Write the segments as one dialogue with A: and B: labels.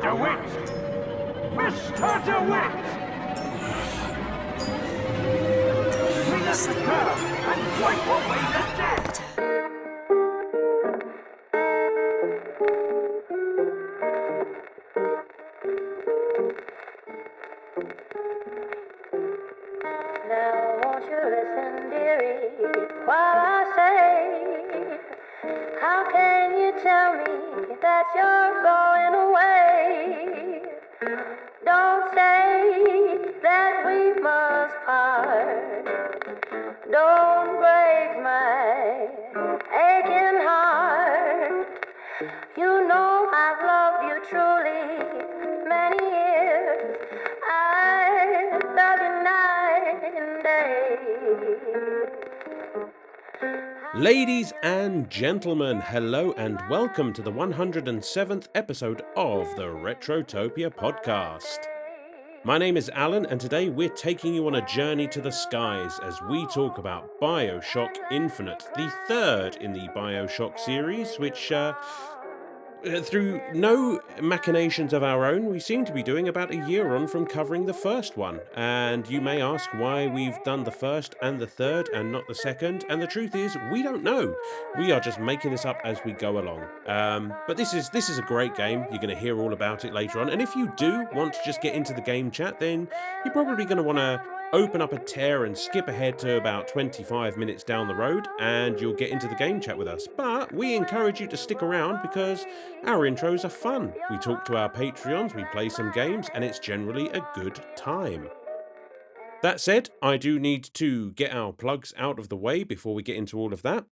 A: DeWitt! Mr. DeWitt! Clean up the curb and wipe away the debt!
B: Now won't you listen, dearie, while I say, how can you tell me that you're going away? Don't say that we must part. Don't break my aching heart. You know I've loved you truly many years. I love you night and day.
C: Ladies and gentlemen, hello and welcome to the 107th episode of the Retrotopia podcast. My name is Alan, and today we're taking you on a journey to the skies as we talk about BioShock Infinite, the third in the BioShock series, which, through no machinations of our own, we seem to be doing about a year on from covering the first one. And you may ask why we've done the first and the third and not the second. And the truth is, we don't know. We are just making this up as we go along. But this is a great game. You're going to hear all about it later on. And if you do want to just get into the game chat, then you're probably going to want to open up a tear and skip ahead to about 25 minutes down the road, and you'll get into the game chat with us. But we encourage you to stick around because our intros are fun. We talk to our Patreons, we play some games, and it's generally a good time. That said, I do need to get our plugs out of the way before we get into all of that.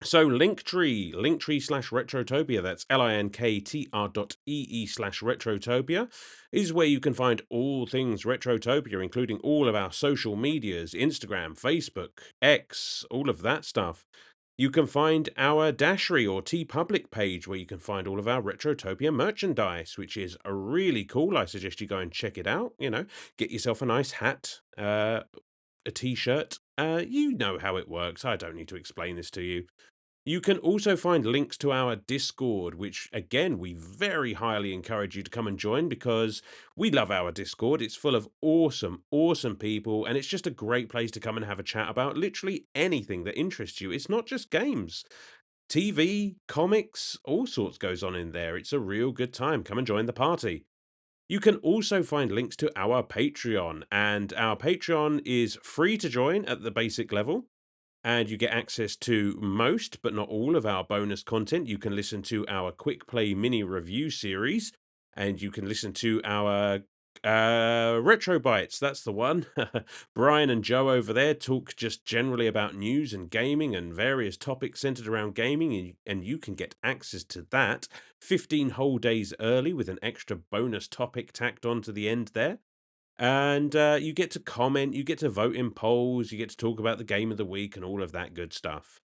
C: So linktree/Retrotopia, that's linktr.ee/Retrotopia, is where you can find all things Retrotopia, including all of our social medias, Instagram, Facebook, X, all of that stuff. You can find our Dashery or TeePublic page where you can find all of our Retrotopia merchandise, which is really cool. I suggest you go and check it out. Get yourself a nice hat, a t-shirt. You know how it works. I don't need to explain this to you. You can also find links to our Discord, which, again, we very highly encourage you to come and join because we love our Discord. It's full of awesome, awesome people, and it's just a great place to come and have a chat about literally anything that interests you. It's not just games. TV, comics, all sorts goes on in there. It's a real good time. Come and join the party. You can also find links to our Patreon, and our Patreon is free to join at the basic level. And you get access to most, but not all, of our bonus content. You can listen to our quick play mini review series, and you can listen to our Retro Bites. That's the one. Brian and Joe over there talk just generally about news and gaming and various topics centered around gaming, and you can get access to that 15 whole days early with an extra bonus topic tacked on to the end there. And you get to comment, you get to vote in polls, you get to talk about the game of the week and all of that good stuff.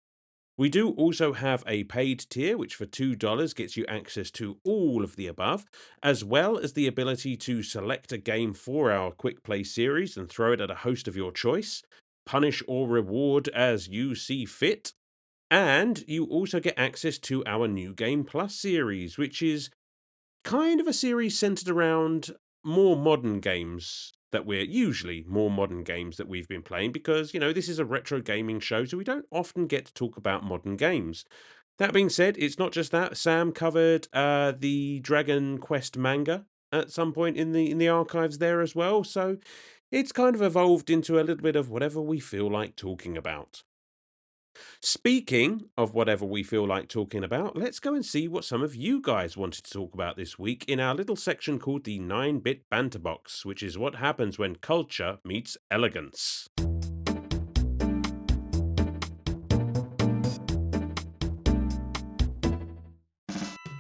C: We do also have a paid tier, which for $2 gets you access to all of the above, as well as the ability to select a game for our quick play series and throw it at a host of your choice, punish or reward as you see fit. And you also get access to our New Game Plus series, which is kind of a series centered around more modern games that we've been playing because, this is a retro gaming show, so we don't often get to talk about modern games. That being said, it's not just that. Sam covered the Dragon Quest manga at some point in the archives there as well, so it's kind of evolved into a little bit of whatever we feel like talking about. Speaking of whatever we feel like talking about, let's go and see what some of you guys wanted to talk about this week in our little section called the 9-Bit Banter Box, which is what happens when culture meets elegance.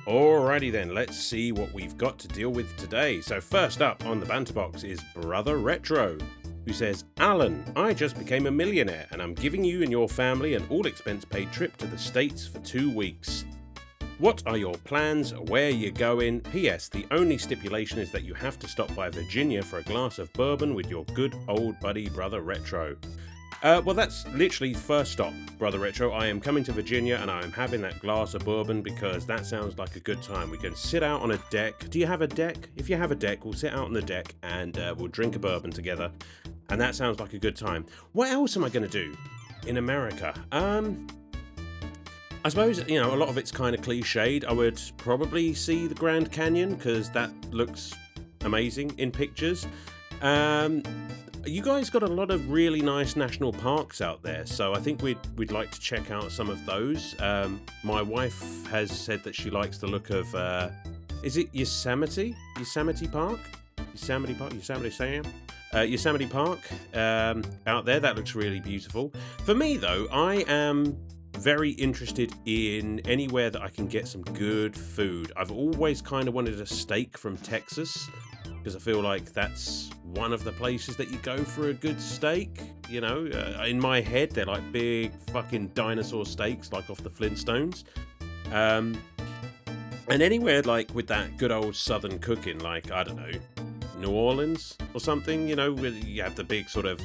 C: Alrighty then, let's see what we've got to deal with today. So first up on the Banter Box is Brother Retro, who says, Alan, I just became a millionaire and I'm giving you and your family an all-expense-paid trip to the States for 2 weeks. What are your plans? Where you going? P.S. The only stipulation is that you have to stop by Virginia for a glass of bourbon with your good old buddy Brother Retro. Well, that's literally first stop, Brother Retro. I am coming to Virginia and I am having that glass of bourbon because that sounds like a good time. We can sit out on a deck. Do you have a deck? If you have a deck, we'll sit out on the deck and we'll drink a bourbon together. And that sounds like a good time. What else am I going to do in America? I suppose, a lot of it's kind of cliched. I would probably see the Grand Canyon because that looks amazing in pictures. You guys got a lot of really nice national parks out there, so I think we'd like to check out some of those. My wife has said that she likes the look of, is it Yosemite Park? Yosemite Park out there. That looks really beautiful. For me, though, I am very interested in anywhere that I can get some good food. I've always kind of wanted a steak from Texas because I feel like that's one of the places that you go for a good steak. In my head, they're like big fucking dinosaur steaks, like off the Flintstones. And anywhere like with that good old Southern cooking, like, I don't know, New Orleans or something, where you have the big sort of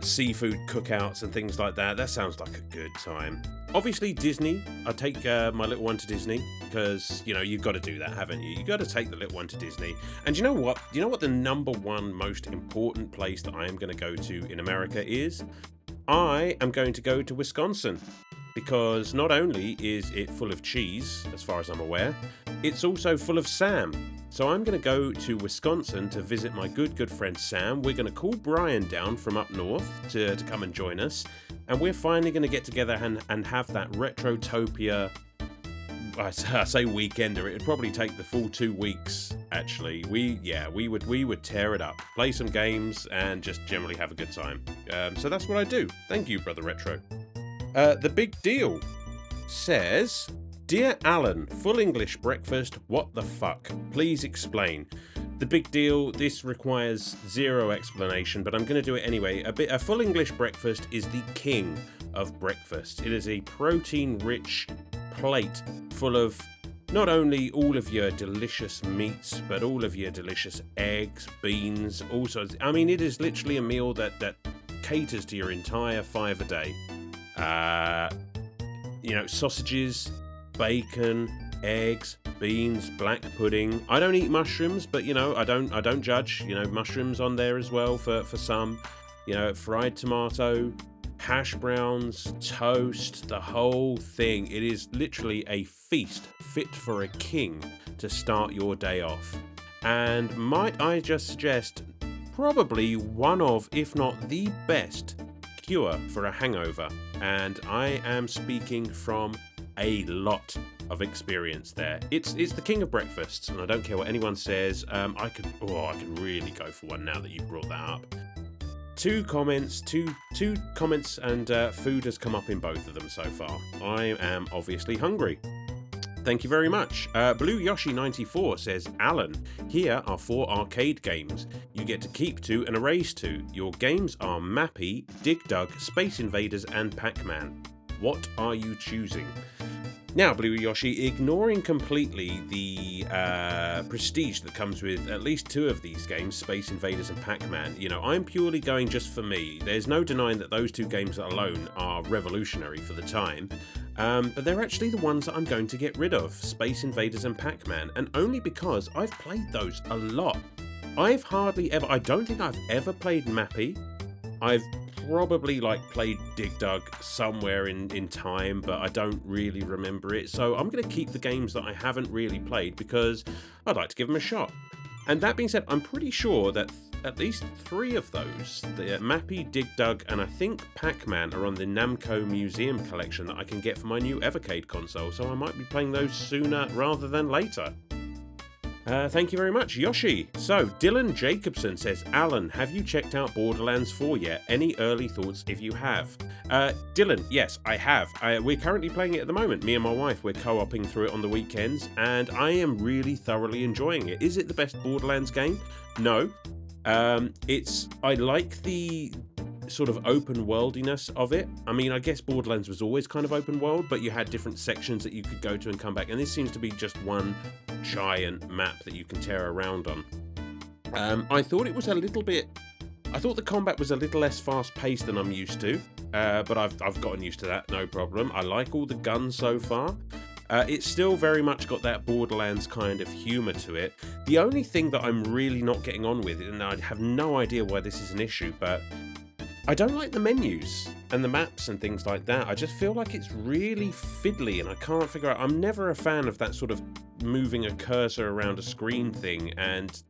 C: seafood cookouts and things like that. That sounds like a good time. Obviously Disney. I take my little one to Disney because you've got to do that, haven't you? You've got to take the little one to Disney. And you know what the number one most important place that I am going to go to in America is? I am going to go to Wisconsin, because not only is it full of cheese, as far as I'm aware, it's also full of Sam. So I'm going to go to Wisconsin to visit my good friend Sam. We're going to call Brian down from up north to come and join us. And we're finally going to get together and have that Retrotopia, I say weekender. It would probably take the full 2 weeks, actually. We would tear it up, play some games, and just generally have a good time. So that's what I do. Thank you, Brother Retro. The Big Deal says, Dear Alan, full English breakfast, what the fuck? Please explain. The Big Deal, this requires zero explanation, but I'm going to do it anyway. A full English breakfast is the king of breakfast. It is a protein-rich plate full of not only all of your delicious meats, but all of your delicious eggs, beans, also. I mean, it is literally a meal that caters to your entire 5 a day. Sausages, bacon, eggs, beans, black pudding. I don't eat mushrooms, but I don't judge. Mushrooms on there as well for some. Fried tomato, hash browns, toast, the whole thing. It is literally a feast fit for a king to start your day off. And might I just suggest, probably one of, if not the best, cure for a hangover. And I am speaking from a lot of experience there. It's the king of breakfasts, and I don't care what anyone says. I could really go for one now that you've brought that up. Two comments, and food has come up in both of them so far. I am obviously hungry. Thank you very much. Blue Yoshi 94 says, Alan, here are 4 arcade games you get to keep 2 and erase 2. Your games are Mappy, Dig Dug, Space Invaders, and Pac-Man. What are you choosing? Now, Blue Yoshi, ignoring completely the prestige that comes with at least 2 of these games, Space Invaders and Pac-Man, I'm purely going just for me. There's no denying that those 2 games alone are revolutionary for the time, but they're actually the ones that I'm going to get rid of, Space Invaders and Pac-Man, and only because I've played those a lot. I don't think I've ever played Mappy. I've probably played Dig Dug somewhere in time, but I don't really remember it. So I'm going to keep the games that I haven't really played because I'd like to give them a shot. And that being said, I'm pretty sure that at least 3 of those, the Mappy, Dig Dug, and I think Pac-Man, are on the Namco Museum collection that I can get for my new Evercade console. So I might be playing those sooner rather than later. Thank you very much, Yoshi. So, Dylan Jacobson says, Alan, have you checked out Borderlands 4 yet? Any early thoughts if you have? Dylan, yes, I have. We're currently playing it at the moment. Me and my wife, we're co-oping through it on the weekends, and I am really thoroughly enjoying it. Is it the best Borderlands game? No. I like the sort of open worldiness of it. I mean, I guess Borderlands was always kind of open world, but you had different sections that you could go to and come back, and this seems to be just one giant map that you can tear around on. I thought it was a little bit I thought the combat was a little less fast-paced than I'm used to, but I've gotten used to that, no problem. I like all the guns so far. It's still very much got that Borderlands kind of humour to it. The only thing that I'm really not getting on with, and I have no idea why this is an issue, but I don't like the menus and the maps and things like that. I just feel like it's really fiddly and I can't figure out. I'm never a fan of that sort of moving a cursor around a screen thing, and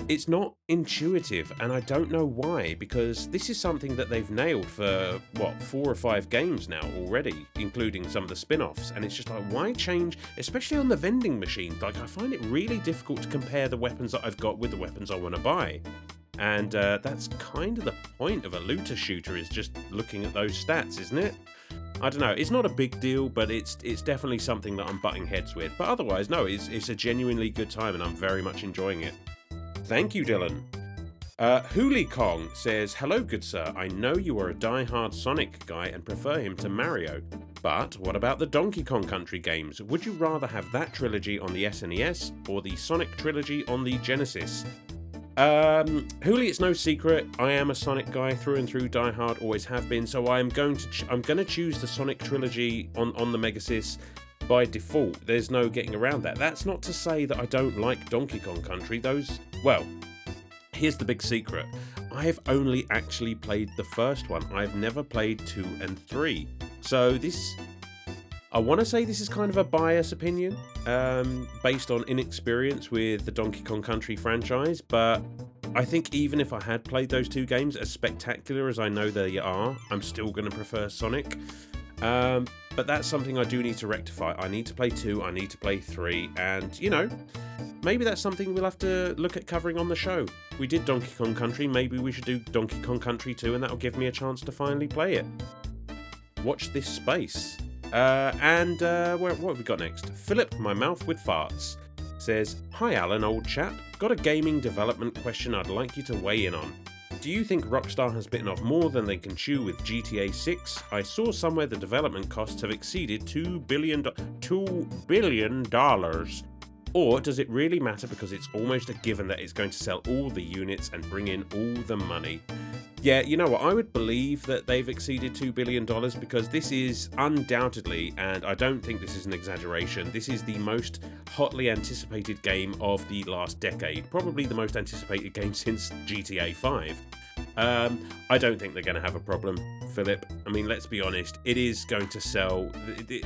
C: it's not intuitive, and I don't know why, because this is something that they've nailed for, what, 4 or 5 games now already, including some of the spin-offs, and it's just like, why change, especially on the vending machines? Like, I find it really difficult to compare the weapons that I've got with the weapons I want to buy. And that's kind of the point of a looter shooter, is just looking at those stats, isn't it? I don't know, it's not a big deal, but it's definitely something that I'm butting heads with. But otherwise, no, it's a genuinely good time, and I'm very much enjoying it. Thank you, Dylan. Hooli Kong says, "Hello, good sir. I know you are a die-hard Sonic guy and prefer him to Mario. But what about the Donkey Kong Country games? Would you rather have that trilogy on the SNES or the Sonic trilogy on the Genesis?" Hooli, it's no secret, I am a Sonic guy through and through, die-hard, always have been. So I'm going to choose the Sonic trilogy on the Megasys by default. There's no getting around that. That's not to say that I don't like Donkey Kong Country. Well, here's the big secret. I have only actually played the first one. I've never played 2 and 3. So I want to say this is kind of a biased opinion, based on inexperience with the Donkey Kong Country franchise, but I think even if I had played those 2 games, as spectacular as I know they are, I'm still going to prefer Sonic. But that's something I do need to rectify. I need to play 2, I need to play 3, and, you know, maybe that's something we'll have to look at covering on the show. We did Donkey Kong Country, maybe we should do Donkey Kong Country 2, and that'll give me a chance to finally play it. Watch this space. What have we got next? Philip, my mouth with farts, says, "Hi Alan, old chap. Got a gaming development question I'd like you to weigh in on. Do you think Rockstar has bitten off more than they can chew with GTA 6? I saw somewhere the development costs have exceeded $2 billion. Or does it really matter because it's almost a given that it's going to sell all the units and bring in all the money?" Yeah, you know what, I would believe that they've exceeded $2 billion because this is undoubtedly, and I don't think this is an exaggeration, this is the most hotly anticipated game of the last decade. Probably the most anticipated game since GTA 5. I don't think they're going to have a problem, Philip. I mean, let's be honest, it is going to sell.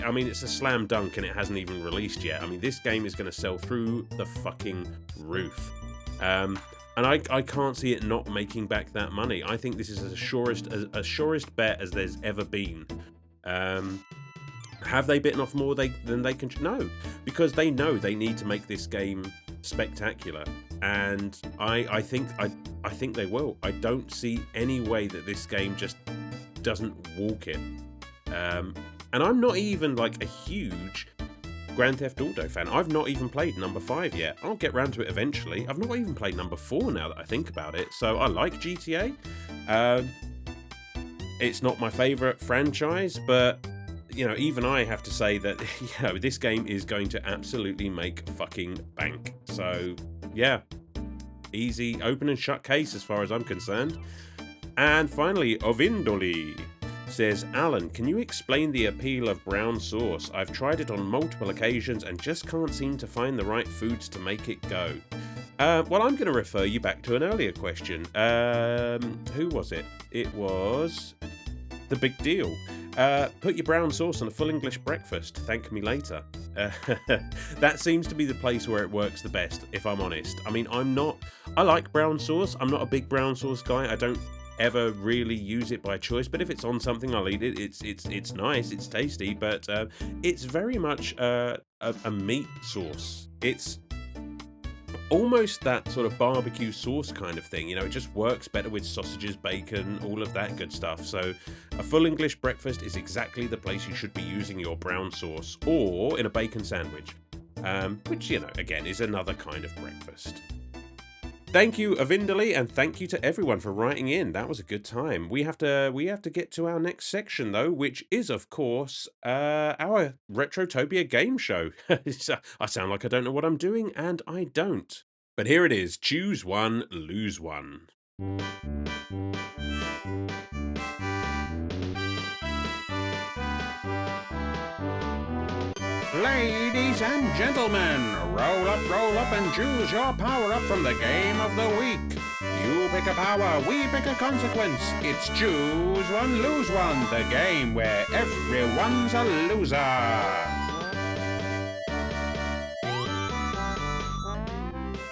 C: I mean, it's a slam dunk and it hasn't even released yet. I mean, this game is going to sell through the fucking roof. And I can't see it not making back that money. I think this is as surest bet as there's ever been. Have they bitten off more than they can? No, because they know they need to make this game spectacular, and I think they will. I don't see any way that this game just doesn't walk it. And I'm not even like a huge Grand Theft Auto fan. I've not even played number 5 yet. I'll get round to it eventually. I've not even played number 4 now that I think about it. So I like GTA. It's not my favourite franchise, but you know, even I have to say that you know, this game is going to absolutely make fucking bank. So yeah, easy, open and shut case as far as I'm concerned. And finally, Ovindoli says, "Alan, can you explain the appeal of brown sauce? I've tried it on multiple occasions and just can't seem to find the right foods to make it go." Well, I'm going to refer you back to an earlier question. Who was it? It was The Big Deal. Put your brown sauce on a full English breakfast. Thank me later. That seems to be the place where it works the best, if I'm honest. I mean, I like brown sauce. I'm not a big brown sauce guy. I don't ever really use it by choice, but if it's on something, I'll eat it. It's nice, it's tasty, but it's very much a meat sauce. It's almost that sort of barbecue sauce kind of thing, you know. It just works better with sausages, bacon, all of that good stuff. So a full English breakfast is exactly the place you should be using your brown sauce, or in a bacon sandwich, which, you know, again is another kind of breakfast. Thank you, Avindali, and thank you to everyone for writing in. That was a good time. We have to get to our next section, though, which is, of course, our Retrotopia game show. I sound like I don't know what I'm doing, and I don't. But here it is. Choose one, lose one.
D: Ladies and gentlemen, roll up and choose your power up from the game of the week. You pick a power, we pick a consequence. It's choose one, lose one, the game where everyone's a loser.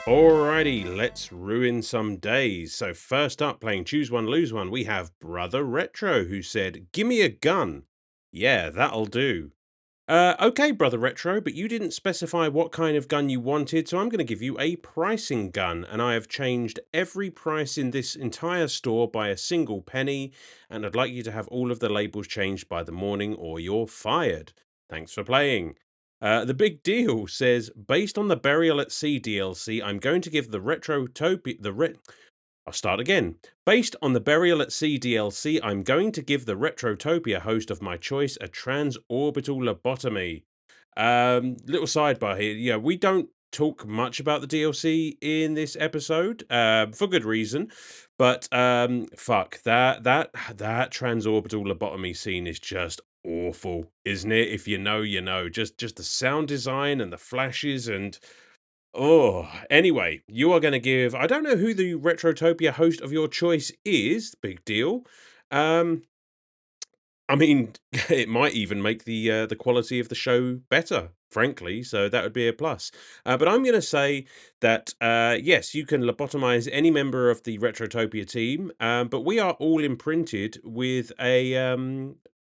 C: Alrighty, let's ruin some days. So first up, playing Choose One, Lose One, we have Brother Retro, who said, "Gimme a gun." Yeah, that'll do. Okay, Brother Retro, but you didn't specify what kind of gun you wanted, so I'm going to give you a pricing gun, and I have changed every price in this entire store by a single penny, and I'd like you to have all of the labels changed by the morning or you're fired. Thanks for playing. The Big Deal says, based on the Burial at Sea DLC, I'm going to give the Retrotopia, I'll start again. Based on the Burial at Sea DLC, I'm going to give the Retrotopia host of my choice a transorbital lobotomy. Little sidebar here. Yeah, we don't talk much about the DLC in this episode, for good reason. But fuck that transorbital lobotomy scene is just awful, isn't it? If you know, you know. Just the sound design and the flashes and oh, anyway, you are going to give. I don't know who the Retrotopia host of your choice is. Big deal. Um, I mean, it might even make the quality of the show better, frankly. So that would be a plus. But I'm going to say that yes, you can lobotomize any member of the Retrotopia team. But we are all imprinted with a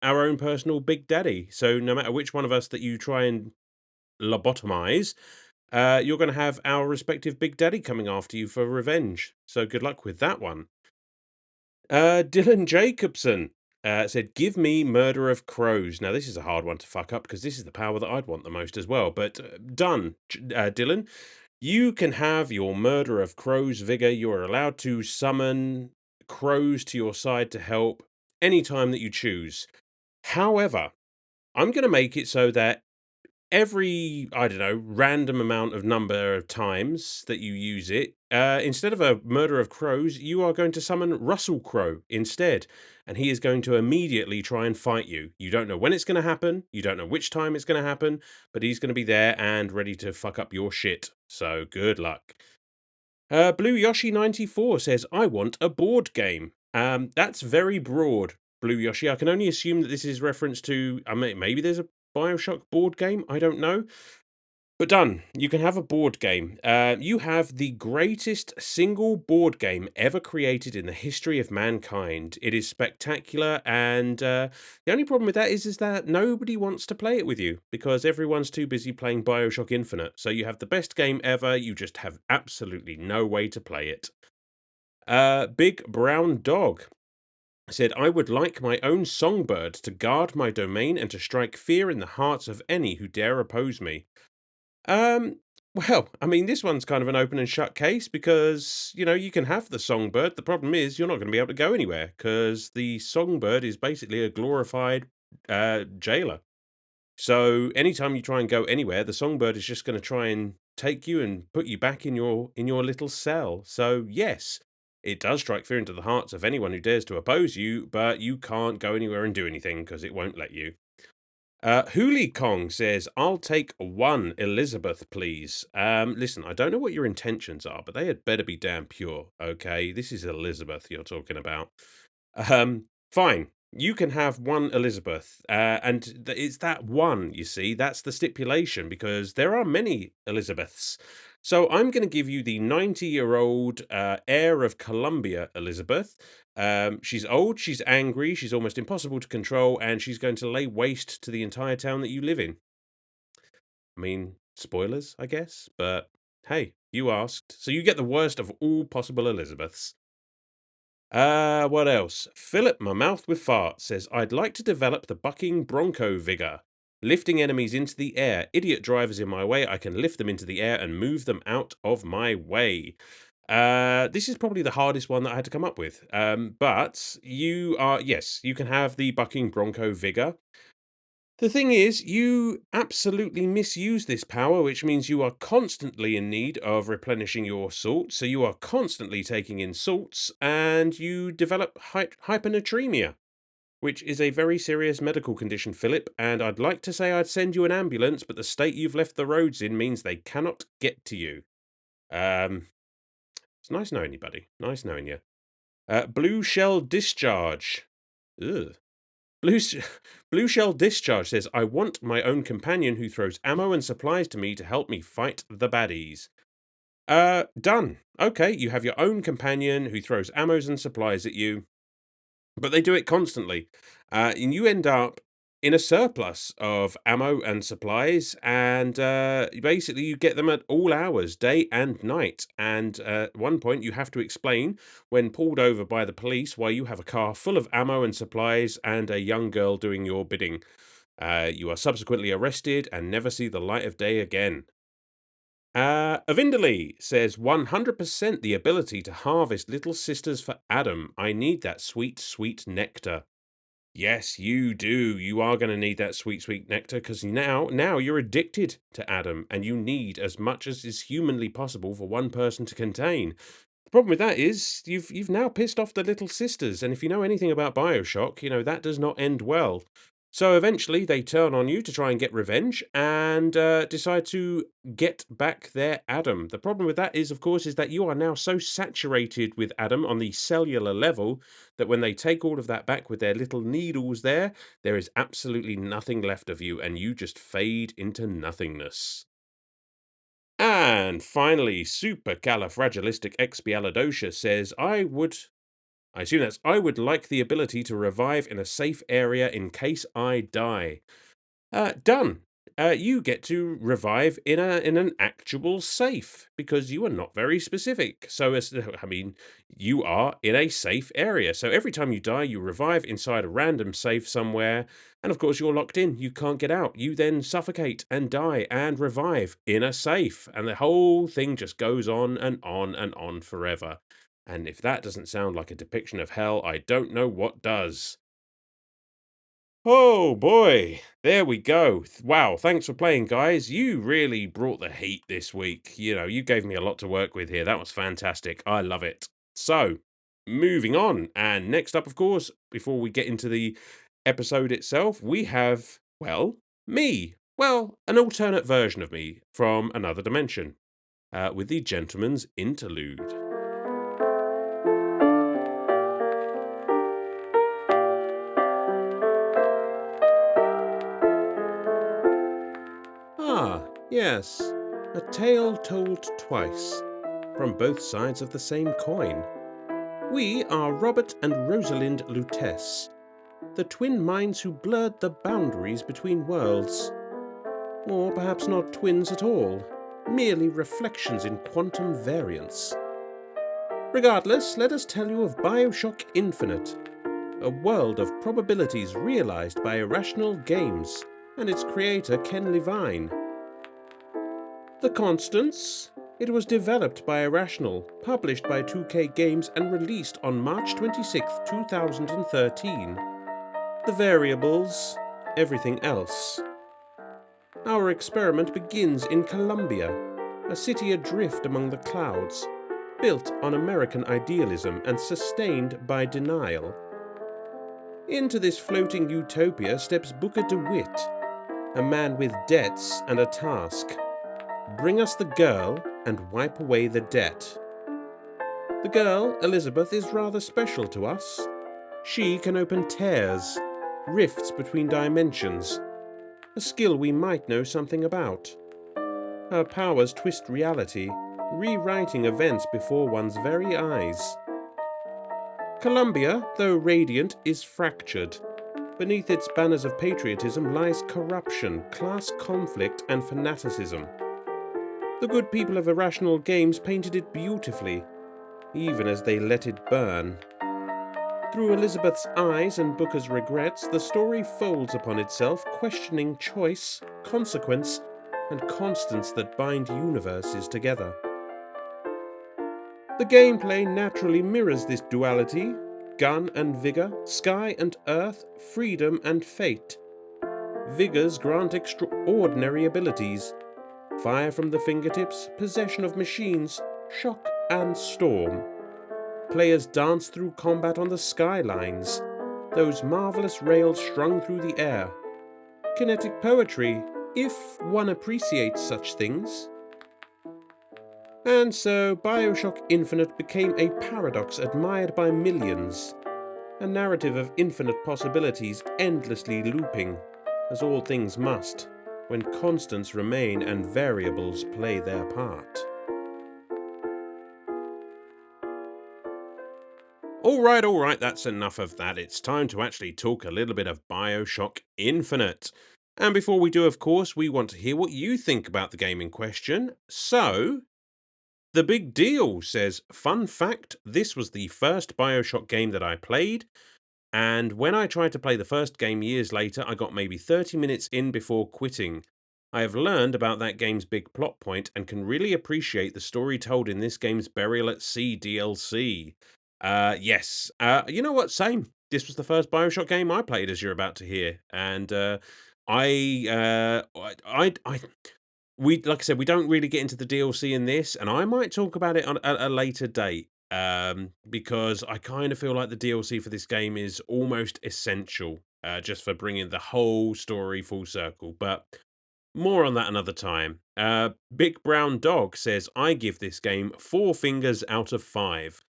C: our own personal Big Daddy. So no matter which one of us that you try and lobotomize, you're going to have our respective Big Daddy coming after you for revenge. So good luck with that one. Dylan Jacobson said, "Give me Murder of Crows." Now, this is a hard one to fuck up because this is the power that I'd want the most as well. But done, Dylan. You can have your Murder of Crows vigor. You are allowed to summon crows to your side to help anytime that you choose. However, I'm going to make it so that every, I don't know, random amount of number of times that you use it, instead of a murder of crows, you are going to summon Russell Crowe instead. And he is going to immediately try and fight you. You don't know when it's going to happen. You don't know which time it's going to happen. But he's going to be there and ready to fuck up your shit. So good luck. Blue Yoshi 94 says, "I want a board game." That's very broad, Blue Yoshi. I can only assume that this is reference to, I mean, maybe there's a BioShock board game. I don't know. But done. You can have a board game. You have the greatest single board game ever created in the history of mankind. It is spectacular, and the only problem with that is that nobody wants to play it with you because everyone's too busy playing BioShock Infinite. So you have the best game ever. You just have absolutely no way to play it. Big Brown Dog said, "I would like my own songbird to guard my domain and to strike fear in the hearts of any who dare oppose me." Um, well, I mean, this one's kind of an open and shut case because, you know, you can have the songbird. The problem is you're not going to be able to go anywhere because the songbird is basically a glorified jailer. So anytime you try and go anywhere, the songbird is just going to try and take you and put you back in your little cell. So yes, it does strike fear into the hearts of anyone who dares to oppose you, but you can't go anywhere and do anything because it won't let you. Hoolie Kong says, "I'll take one Elizabeth, please." Listen, I don't know what your intentions are, but they had better be damn pure, okay? This is Elizabeth you're talking about. Fine. You can have one Elizabeth, and it's that one, you see, that's the stipulation, because there are many Elizabeths. So I'm going to give you the 90-year-old heir of Columbia, Elizabeth. She's old, she's angry, she's almost impossible to control, and she's going to lay waste to the entire town that you live in. I mean, spoilers, I guess, but hey, you asked. So you get the worst of all possible Elizabeths. What else? Philip, my mouth with fart, says, "I'd like to develop the bucking bronco vigor. Lifting enemies into the air. Idiot drivers in my way, I can lift them into the air and move them out of my way." This is probably the hardest one that I had to come up with. But you are, yes, you can have the bucking bronco vigor. The thing is, you absolutely misuse this power, which means you are constantly in need of replenishing your salt, so you are constantly taking in salts, and you develop hyponatremia, which is a very serious medical condition, Philip, and I'd like to say I'd send you an ambulance, but the state you've left the roads in means they cannot get to you. It's nice knowing you, buddy. Nice knowing you. Blue shell discharge. Ugh. Blue, Blue Shell Discharge says, I want my own companion who throws ammo and supplies to me to help me fight the baddies. Done. Okay, you have your own companion who throws ammos and supplies at you, but they do it constantly. And you end up in a surplus of ammo and supplies, and basically you get them at all hours, day and night. And at one point, you have to explain, when pulled over by the police, why you have a car full of ammo and supplies and a young girl doing your bidding. You are subsequently arrested and never see the light of day again. Avindali says 100% the ability to harvest little sisters for Adam. I need that sweet, sweet nectar. Yes, you do. You are going to need that sweet, sweet nectar because now you're addicted to Adam and you need as much as is humanly possible for one person to contain. The problem with that is you've now pissed off the little sisters, and if you know anything about BioShock, you know that does not end well. So eventually they turn on you to try and get revenge and decide to get back their Adam. The problem with that is, of course, is that you are now so saturated with Adam on the cellular level that when they take all of that back with their little needles there is absolutely nothing left of you and you just fade into nothingness. And finally, supercalifragilisticexpialidocious says, I assume that's, I would like the ability to revive in a safe area in case I die. Done. You get to revive in an actual safe because you are not very specific. So, you are in a safe area. So every time you die, you revive inside a random safe somewhere, and of course you're locked in. You can't get out. You then suffocate and die and revive in a safe, and the whole thing just goes on and on and on forever. And if that doesn't sound like a depiction of hell, I don't know what does. Oh boy, there we go. Wow, thanks for playing, guys. You really brought the heat this week. You know, you gave me a lot to work with here. That was fantastic. I love it. So, moving on. And next up, of course, before we get into the episode itself, we have, well, me. Well, an alternate version of me from another dimension with the Gentleman's Interlude. Ah, yes, a tale told twice, from both sides of the same coin. We are Robert and Rosalind Lutece, the twin minds who blurred the boundaries between worlds. Or perhaps not twins at all, merely reflections in quantum variance. Regardless, let us tell you of BioShock Infinite, a world of probabilities realized by irrational games, and its creator Ken Levine. The Constants? It was developed by Irrational, published by 2K Games and released on March 26, 2013. The Variables? Everything else. Our experiment begins in Columbia, a city adrift among the clouds, built on American idealism and sustained by denial. Into this floating utopia steps Booker DeWitt, a man with debts and a task. Bring us the girl and wipe away the debt. The girl, Elizabeth, is rather special to us. She can open tears, rifts between dimensions, a skill we might know something about. Her powers twist reality, rewriting events before one's very eyes. Columbia, though radiant, is fractured. Beneath its banners of patriotism lies corruption, class conflict, and fanaticism. The good people of Irrational Games painted it beautifully, even as they let it burn. Through Elizabeth's eyes and Booker's regrets, the story folds upon itself, questioning choice, consequence, and constants that bind universes together. The gameplay naturally mirrors this duality: gun and vigor, sky and earth, freedom and fate. Vigors grant extraordinary abilities. Fire from the fingertips, possession of machines, shock and storm. Players dance through combat on the skylines, those marvelous rails strung through the air. Kinetic poetry, if one appreciates such things. And so BioShock Infinite became a paradox admired by millions, a narrative of infinite possibilities endlessly looping, as all things must, when constants remain and variables play their part. Alright, that's enough of that. It's time to actually talk a little bit of BioShock Infinite. And before we do, of course, we want to hear what you think about the game in question. So, The Big Deal says, fun fact, this was the first BioShock game that I played, and when I tried to play the first game years later, I got maybe 30 minutes in before quitting. I have learned about that game's big plot point and can really appreciate the story told in this game's Burial at Sea DLC. Yes. You know what? Same. This was the first BioShock game I played, as you're about to hear, and I we like I said, we don't really get into the DLC in this, and I might talk about it on at a later date. Because I kind of feel like the DLC for this game is almost essential, just for bringing the whole story full circle. But more on that another time. Big Brown Dog says, I give this game 4 fingers out of 5.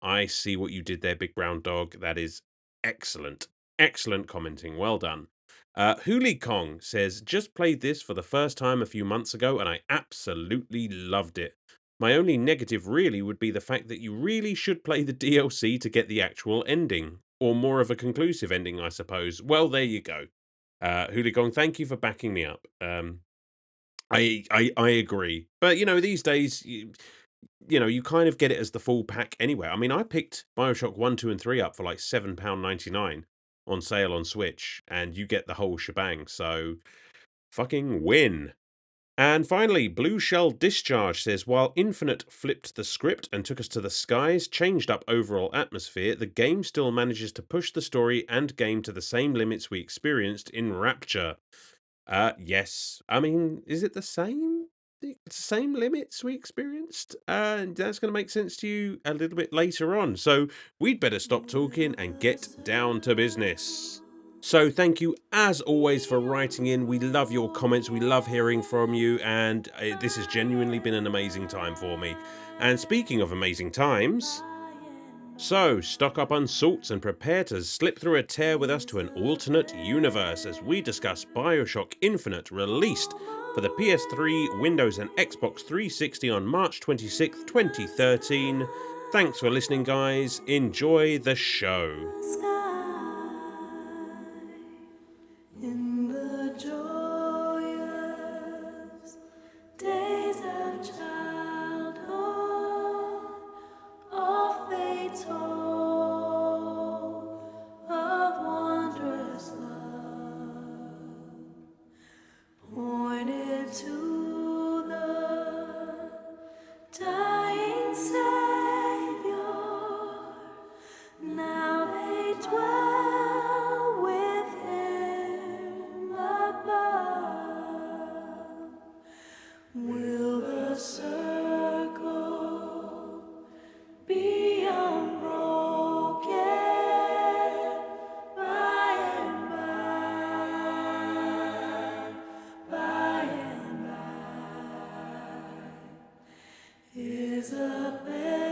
C: I see what you did there, Big Brown Dog. That is excellent. Excellent commenting. Well done. Hoolie Kong says, just played this for the first time a few months ago and I absolutely loved it. My only negative really would be the fact that you really should play the DLC to get the actual ending. Or more of a conclusive ending, I suppose. Well, there you go. Hooligong, thank you for backing me up. I agree. But, these days, you kind of get it as the full pack anyway. I mean, I picked BioShock 1, 2, and 3 up for like £7.99 on sale on Switch, and you get the whole shebang. So, fucking win. And finally, Blue Shell Discharge says, while Infinite flipped the script and took us to the skies, changed up overall atmosphere, the game still manages to push the story and game to the same limits we experienced in Rapture. Yes. I mean, is it the same? The same limits we experienced? And that's going to make sense to you a little bit later on. So we'd better stop talking and get down to business. So thank you as always for writing in. We love your comments. We love hearing from you. And this has genuinely been an amazing time for me. And speaking of amazing times, so stock up on salts and prepare to slip through a tear with us to an alternate universe as we discuss BioShock Infinite, released for the PS3, Windows and Xbox 360 on March 26, 2013. Thanks for listening, guys. Enjoy the show.
B: In the joyous days of childhood, of fate's hope, of wondrous love, pointed to the dying Savior. Now they dwell with him above. Will the circle be unbroken by and by and by? Is a better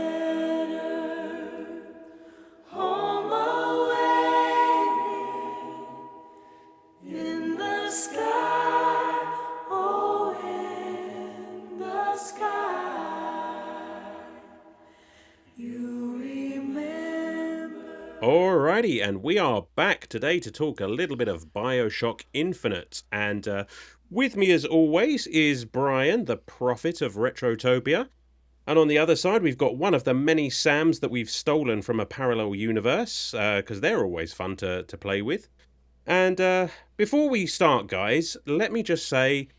B: home awaiting in the sky, oh, in the sky. You remember.
C: Alrighty, and we are back today to talk a little bit of BioShock Infinite. And with me, as always, is Brian, the prophet of Retrotopia. And on the other side, we've got one of the many Sams that we've stolen from a parallel universe, because they're always fun to play with. And before we start, guys, let me just say,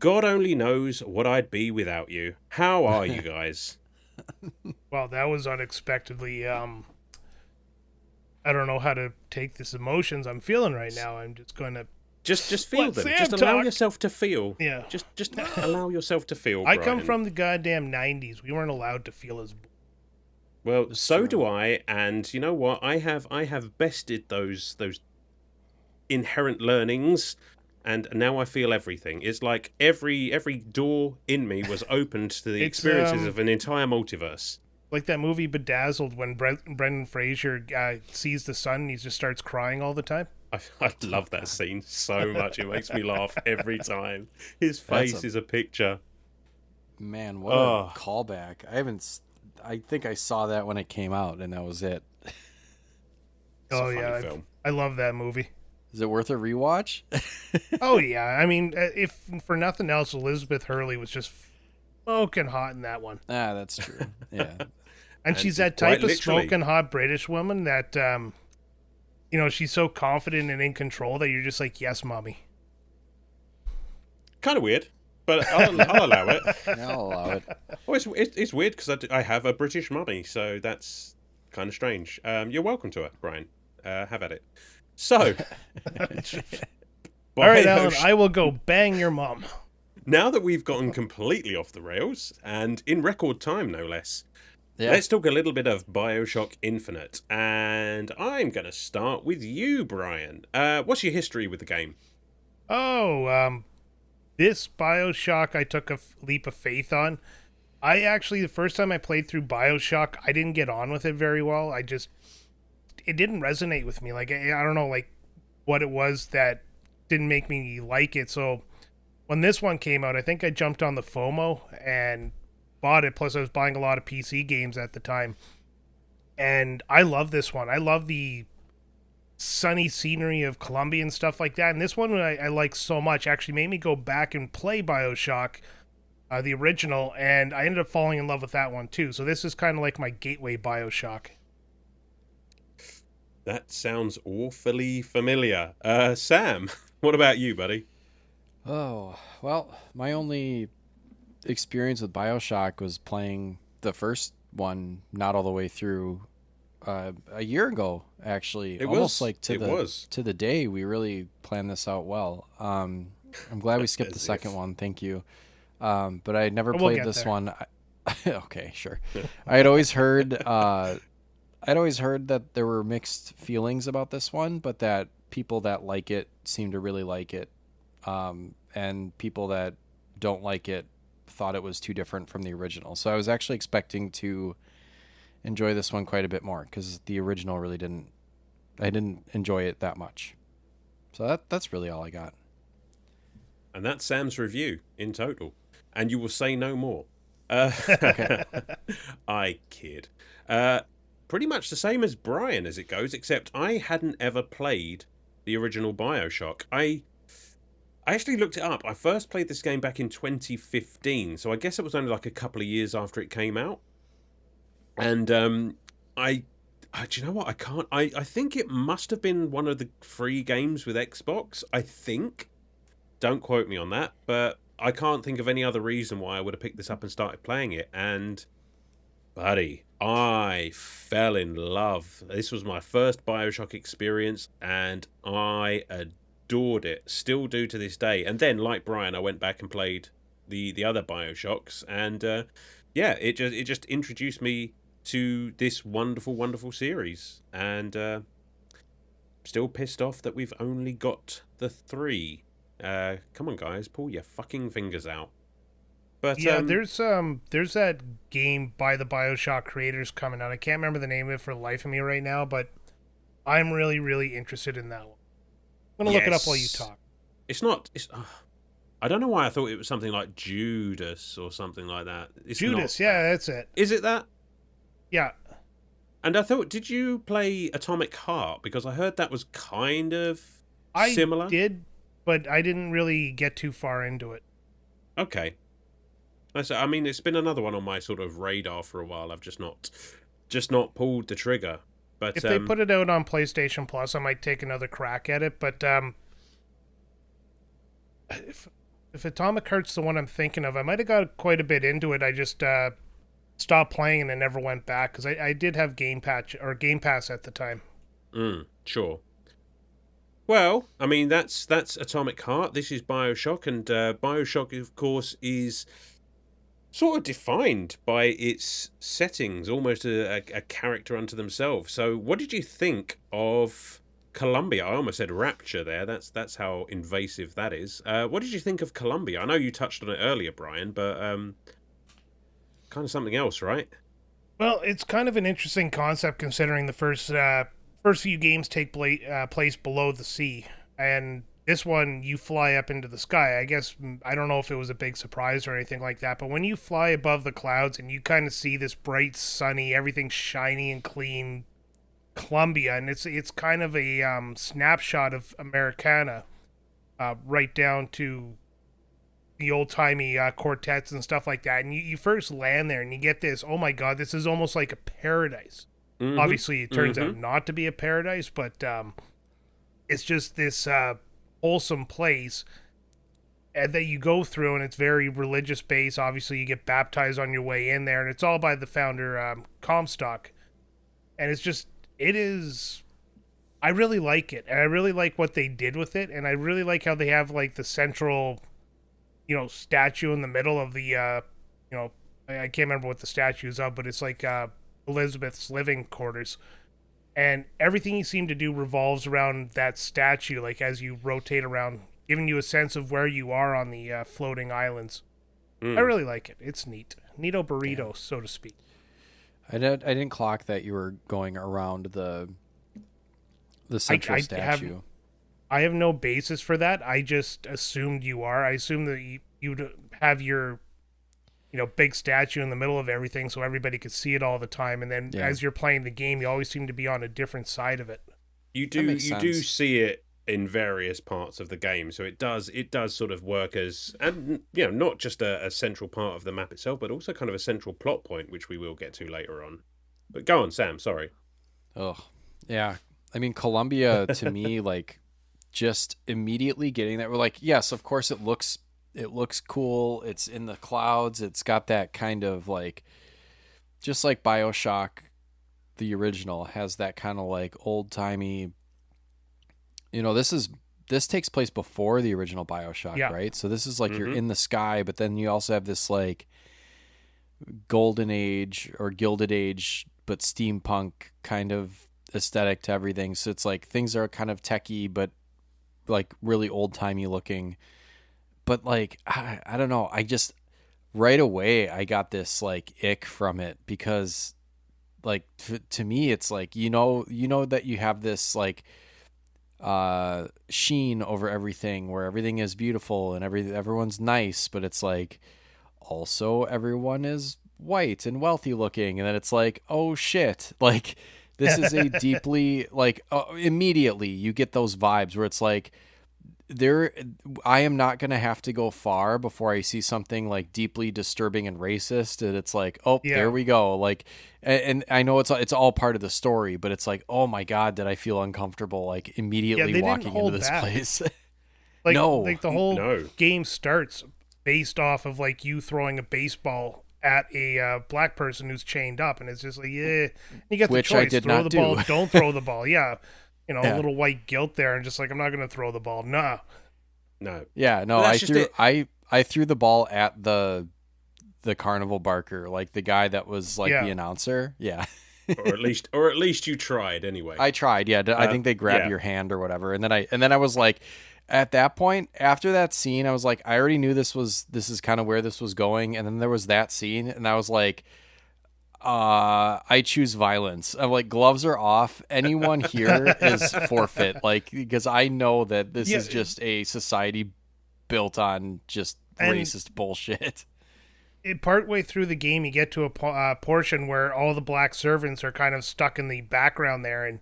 C: God only knows what I'd be without you. How are you guys?
E: Well, that was unexpectedly. I don't know how to take this emotions I'm feeling right now. I'm just going to
C: Just feel
E: Let
C: them.
E: Sam
C: Just allow
E: talk.
C: yourself to feel.
E: Yeah.
C: Just allow yourself to feel.
E: I come
C: Brian.
E: from the goddamn 90s. We weren't allowed to feel as.
C: Well,
F: That's
C: so
F: true.
C: do I, and you know what? I have bested those inherent learnings, and now I feel everything. It's like every door in me was opened to the
E: It's,
C: experiences of an entire multiverse.
E: Like that movie Bedazzled when Brendan Fraser sees the sun and he just starts crying all the time.
C: I love that scene so much. It makes me laugh every time. His
F: That's
C: face
F: a-
C: is a picture.
F: Man, what
C: Oh.
F: a callback. I think I saw that when it came out, and that was it.
C: It's
E: Oh
C: a funny
E: yeah,
C: film.
E: I love that movie.
F: Is it worth a rewatch?
E: Oh yeah, I mean, if for nothing else, Elizabeth Hurley was just smoking hot in that one,
F: Ah, that's true. Yeah.
E: and she's
C: And
E: that type
C: quite
E: of
C: literally.
E: smoking hot British woman that, you know, she's so confident and in control that you're just like, yes, mommy.
C: Kind of weird, but I'll allow it.
F: I'll allow it.
C: Oh, it's weird because I have a British mummy, so that's kind of strange. You're welcome to it, Brian. Have at it. So,
E: All right, Alan,
C: Bioshock-
E: I will go bang your mom.
C: now that we've gotten completely off the rails, and in record time, no less,
F: Yeah.
C: let's talk a little bit of BioShock Infinite. And I'm going to start with you, Brian. What's your history with the game?
E: Oh, this BioShock I took a leap of faith on. I actually, the first time I played through BioShock, I didn't get on with it very well. It didn't resonate with me. Like, I don't know, like, what it was that didn't make me like it. So when this one came out, I think I jumped on the FOMO and bought it. Plus, I was buying a lot of PC games at the time. And I love this one. I love the sunny scenery of Colombia and stuff like that. And this one I like so much actually made me go back and play BioShock, the original, and I ended up falling in love with that one too. So this is kind of like my gateway BioShock.
C: That sounds awfully familiar. Sam, what about you, buddy?
F: Oh, well, my only experience with BioShock was playing the first one, not all the way through, a year ago, actually.
C: It
F: Almost
C: was.
F: like
C: It was.
F: to the day. We really planned this out well. I'm glad we skipped the
C: As
F: second
C: if.
F: one. Thank you. But I never
E: We'll
F: played
E: get
F: this
E: there.
F: one. Okay, sure. I had always heard that there were mixed feelings about this one, but that people that like it seem to really like it, and people that don't like it thought it was too different from the original. So I was actually expecting to enjoy this one quite a bit more because the original really I didn't enjoy it that much. So that's really all I got.
C: And that's Sam's review in total. And you will say no more. I kid. Pretty much the same as Brian as it goes, except I hadn't ever played the original BioShock. I actually looked it up. I first played this game back in 2015, so I guess it was only like a couple of years after it came out. And do you know what? I think it must have been one of the free games with Xbox. I think. Don't quote me on that, but I can't think of any other reason why I would have picked this up and started playing it. And, buddy, I fell in love. This was my first BioShock experience, and I adored it. Still do to this day. And then, like Brian, I went back and played the other BioShocks, and yeah, it just introduced me to this wonderful, wonderful series. And still pissed off that we've only got the 3. Come on, guys, pull your fucking fingers out. But
E: Yeah, there's that game by the BioShock creators coming out. I can't remember the name of it for the life of me right now, but I'm really, really interested in that one. I'm gonna look it up while you
C: Yes.
E: talk.
C: It's not. I don't know why I thought it was something like Judas or something like that. It's
E: Judas,
C: not
E: yeah,
C: that.
E: that's it.
C: Is it that?
E: Yeah.
C: And I thought, did you play Atomic Heart? Because I heard that was kind of similar.
E: I did, but I didn't really get too far into it.
C: Okay. I mean, it's been another one on my sort of radar for a while. I've just not pulled the trigger. But
E: If they put it out on PlayStation Plus, I might take another crack at it. But if Atomic Heart's the one I'm thinking of, I might have got quite a bit into it. I just stopped playing and I never went back because I did have Game Pass at the time.
C: Sure. Well, I mean that's Atomic Heart. This is BioShock, and BioShock, of course, is sort of defined by its settings, almost a character unto themselves. So, what did you think of Columbia? I almost said Rapture there. That's how invasive that is. What did you think of Columbia? I know you touched on it earlier, Brian, but kind of something else, right?
E: Well, it's kind of an interesting concept considering the first few games take place below the sea, and this one you fly up into the sky. I guess I don't know if it was a big surprise or anything like that, but when you fly above the clouds and you kind of see this bright, sunny, everything shiny and clean Columbia, and it's kind of a snapshot of Americana, right down to the old timey quartets and stuff like that. And you first land there and you get this, oh my god, this is almost like a paradise. Obviously, it turns out not to be a paradise, but it's just this wholesome place that you go through, and it's very religious based. Obviously, you get baptized on your way in there, and it's all by the founder, Comstock. And it is. I really like it, and I really like what they did with it, and I really like how they have like the central, statue in the middle of the, I can't remember what the statue is of, but it's like Elizabeth's living quarters. And everything you seem to do revolves around that statue, like as you rotate around, giving you a sense of where you are on the floating islands. I really like it. It's neat. Neato burrito, so to speak.
F: I didn't clock that you were going around the central statue.
E: I have no basis for that. I just assumed you are. I assumed that you'd have your, big statue in the middle of everything so everybody could see it all the time. And then as you're playing the game, you always seem to be on a different side of it.
C: You do see it in various parts of the game, so it does sort of work as, and not just a central part of the map itself, but also kind of a central plot point, which we will get to later on. But go on, Sam. Sorry.
F: Oh, yeah. I mean, Columbia to me, like, just immediately getting that, we're like, yes, of course it looks cool. It's in the clouds. It's got that kind of like, just like BioShock, the original, has that kind of like old timey. This takes place before the original BioShock, right? So this is like you're in the sky, but then you also have this like golden age or gilded age, but steampunk kind of aesthetic to everything. So it's like things are kind of techie, but like really old timey looking. But like, I don't know. I just right away, I got this like ick from it because like to me, it's like, that you have this like, sheen over everything where everything is beautiful and everyone's nice, but it's like also everyone is white and wealthy looking, and then it's like, oh shit, like this is a deeply like immediately you get those vibes where it's like I am not going to have to go far before I see something like deeply disturbing and racist, and it's like, oh, there we go. Like, and I know it's all part of the story, but it's like, oh my god, did I feel uncomfortable like immediately walking into this place?
E: Like, like the whole game starts based off of like you throwing a baseball at a black person who's chained up, and it's just like, you get the choice: throw the ball, don't throw the ball. Yeah. A little white guilt there, and just like, I'm not going to throw the ball. No.
F: Yeah, no, I threw the ball at the carnival barker, like the guy that was like the announcer. Yeah.
C: or at least you tried anyway.
F: I tried. Yeah. I think they grabbed your hand or whatever. And then I was like, at that point, after that scene, I was like, I already knew this is kind of where this was going. And then there was that scene, and I was like, I choose violence. I'm like, gloves are off. Anyone here is forfeit. Like, because I know that this is just a society built on just racist bullshit.
E: Partway through the game, you get to a portion where all the black servants are kind of stuck in the background there, and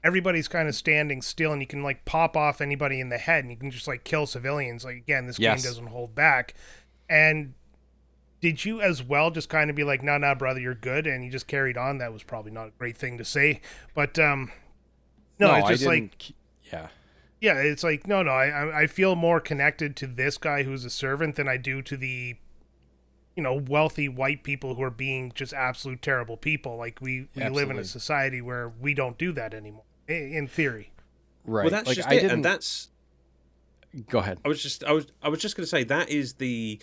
E: everybody's kind of standing still, and you can like pop off anybody in the head, and you can just like kill civilians. Like, again, this game doesn't hold back. And did you as well just kind of be like, nah, brother, you're good, and you just carried on? That was probably not a great thing to say, but no, it's just like, it's like, no, I feel more connected to this guy who's a servant than I do to the, wealthy white people who are being just absolute terrible people. Like we live in a society where we don't do that anymore, in theory.
F: Right.
C: Well, that's
F: Like
C: just
F: I
C: it, and
F: didn't.
C: that's
F: Go ahead.
C: I was just going to say that is the,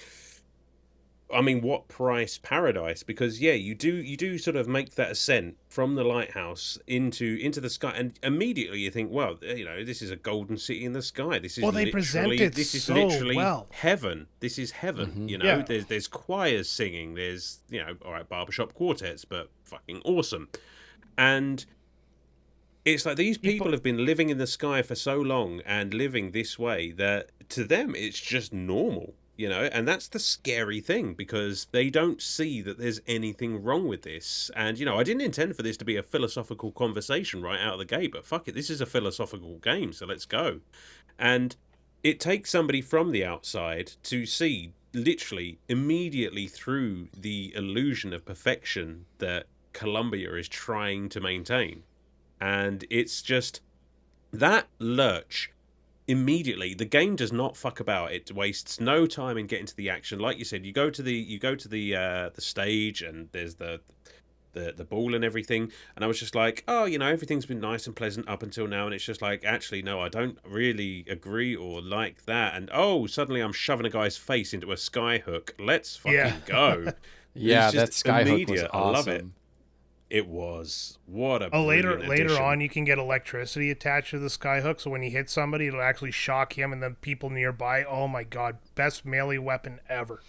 C: I mean, what price paradise? Because yeah, you do sort of make that ascent from the lighthouse into the sky, and immediately you think, well, you know, this is a golden city in the sky.
E: Well, they present it
C: This is
E: so
C: literally
E: well.
C: heaven. This is heaven.
F: Hmm.
C: You know,
E: Yeah.
C: there's choirs singing. There's, you know, all right, barbershop quartets, but fucking awesome. And it's like these people
E: People
C: have been living in the sky for so long and living this way that to them it's just normal, you know, and that's the scary thing because they don't see that there's anything wrong with this. And, you know, I didn't intend for this to be a philosophical conversation right out of the gate, but fuck it, this is a philosophical game, so let's go. And it takes somebody from the outside to see literally immediately through the illusion of perfection that Columbia is trying to maintain, and it's just that lurch immediately. The game does not fuck about. It wastes no time in getting to the action. Like you said, you go to the stage, and there's the ball and everything. And I was just like, oh, you know, everything's been nice and pleasant up until now, and it's just like, actually, no, I don't really agree or like that. And oh, suddenly I'm shoving a guy's face into a skyhook. Let's
E: Yeah.
C: fucking go.
F: Yeah,
C: It's
F: that
C: just
F: skyhook was
C: immediate. I love it.
F: awesome.
C: It was. What a
E: Oh, later
C: brilliant
E: later
C: addition.
E: on, you can get electricity attached to the skyhook, so when you hit somebody, it'll actually shock him and the people nearby. Oh my god, best melee weapon ever.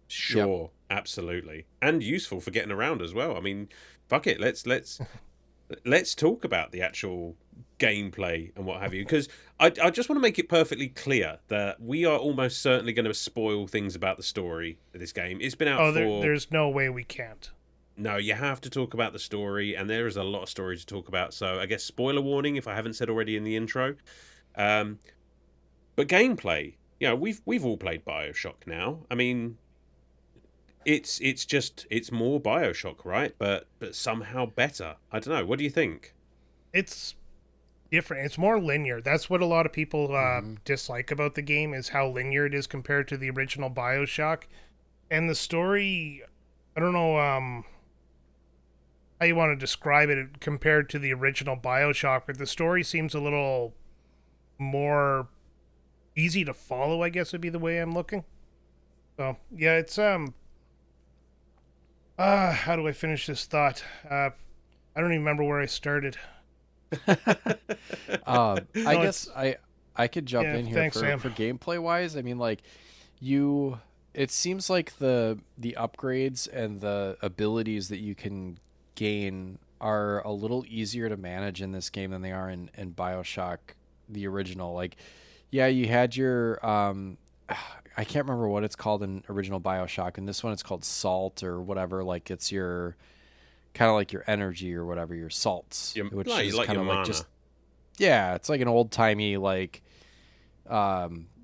C: Sure, absolutely, and useful for getting around as well. I mean, fuck it, let's talk about the actual gameplay and what have you, because I just want to make it perfectly clear that we are almost certainly going to spoil things about the story of this game. It's been out
E: Oh,
C: for
E: there's no way we can't.
C: no, you have to talk about the story, and there is a lot of story to talk about. So I guess spoiler warning if I haven't said already in the intro. Um, but gameplay, you know, we've all played BioShock now. I mean, it's more BioShock, right? But somehow better. I don't know. What do you think?
E: It's different. It's more linear. That's what a lot of people dislike about the game is how linear it is compared to the original BioShock. And the story, I don't know how you want to describe it compared to the original BioShock, but the story seems a little more easy to follow, I guess would be the way I'm looking. So, yeah, it's how do I finish this thought? I don't even remember where I started.
F: I
E: No,
F: guess I could jump
E: Yeah,
F: in here
E: thanks,
F: for
E: Sam.
F: gameplay wise. I mean, like it seems like the upgrades and the abilities that you can gain are a little easier to manage in this game than they are in BioShock the original. Like, yeah, you had your I can't remember what it's called in original BioShock, and this one it's called salt or whatever. Like, it's your kind of like your energy or whatever, your salts, which is
C: Like
F: kind
C: your
F: of like
C: mana.
F: just yeah, it's like an old timey like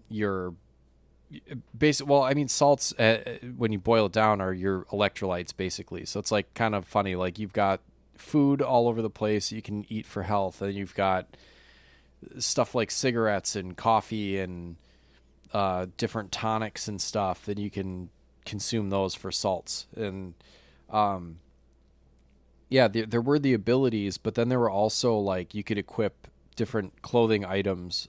F: your basic. Well, I mean, salts when you boil it down are your electrolytes basically. So it's like kind of funny. Like you've got food all over the place you can eat for health, and you've got stuff like cigarettes and coffee and different tonics and stuff. Then you can consume those for salts. And yeah, there were the abilities, but then there were also like you could equip different clothing items